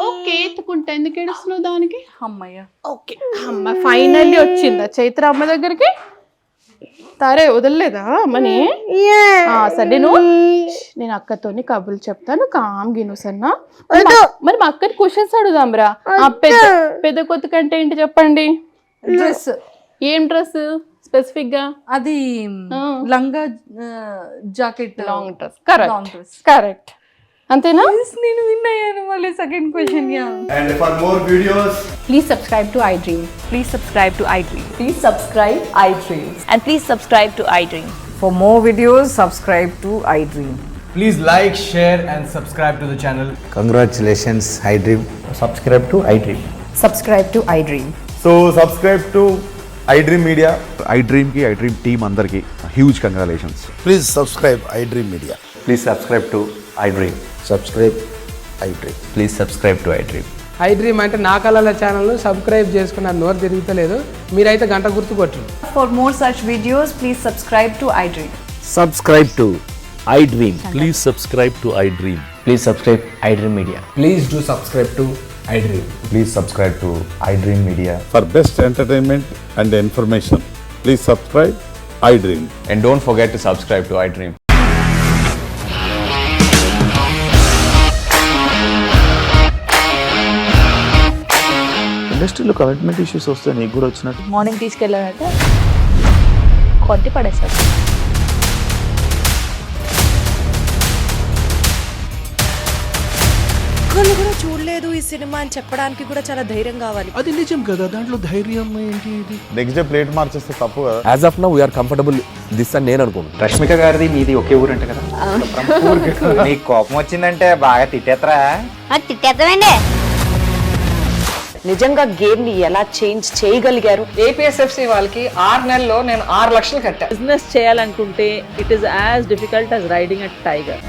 ఓకే ఎత్తుకుంటా, ఎందుకు ఏడుస్తున్నావు దానికి? అమ్మయ్య. ఓకే అమ్మ ఫైనల్లీ వచ్చిందా చైత్ర అమ్మ దగ్గరికి? తారే వదలలేదా అమ్మని? సరే నేను అక్కతోని కబుర్లు చెప్తాను, కామ్ గిను సన్నా. మరి మా అక్కని క్వశ్చన్స్ అడుగుదాం రా. పెద్ద కొత్త కంటే ఏంటి చెప్పండి? డ్రెస్. ఏం డ్రెస్? స్పెసిఫిక్ గా అది లంగా jacket long dress long dress correct అంతేనా? నేను విన్ అయ్యాను. మళ్ళీ second question. And for more videos, please subscribe to iDream. Please subscribe to iDream. Please subscribe iDream. And please subscribe to iDream. For more videos, subscribe to iDream. Please like, share and subscribe to the channel. Congratulations, iDream. Subscribe to iDream. Subscribe to iDream. so subscribe to iDream Media. iDream ki iDream team andarki huge congratulations. Please subscribe I dream media. Please subscribe to iDream. Subscribe I dream. Please subscribe to iDream. iDream అంటే నా కళల channel subscribe చేసుకున్న నోరు తిరుగుతలేదు. మీరైతే గంట గుర్తు కొట్టండి. For more such videos, please subscribe to iDream. Subscribe to iDream. Please subscribe to iDream. Please subscribe iDream Media. Please do subscribe to iDream. Please subscribe to iDream Media. For best entertainment and information please subscribe I dream. And don't forget to subscribe to iDream. ఇండస్ట్రీలో commitment issues వస్తే నీకు కూడా వచ్చినట్టు. Morning తీసుకెళ్ళాలంటే కొట్టి పడేస్తారు. ఒక్కళ్ళు కూడా చూడలేదు ఈ సినిమా అని చెప్పడానికి కూడా చాలా ధైర్యం కావాలి. అది నిజం కదా, దాంట్లో ధైర్యం ఏంటి? నెక్స్ట్ డే ప్లేట్ మార్చేస్తే తప్పు కదా. As of now we are comfortable this అని నేను అనుకుంటున్నాను. రష్మిక గారిది మీది ఒకే ఊరు అంట కదా. నీకు కోపం వచ్చిందంటే బాగా తిట్టేత్తరా? తిట్టేద్దామండి. నిజంగా గేమ్ ని ఎలా చేంజ్ చేయగలిగారు? ఏపీఎస్ఎఫ్సి వాళ్ళకి 6 నెలల్లో నేను 6 లక్షలు కట్టా. బిజినెస్ చేయాలనుకుంటే it is as difficult as riding a tiger.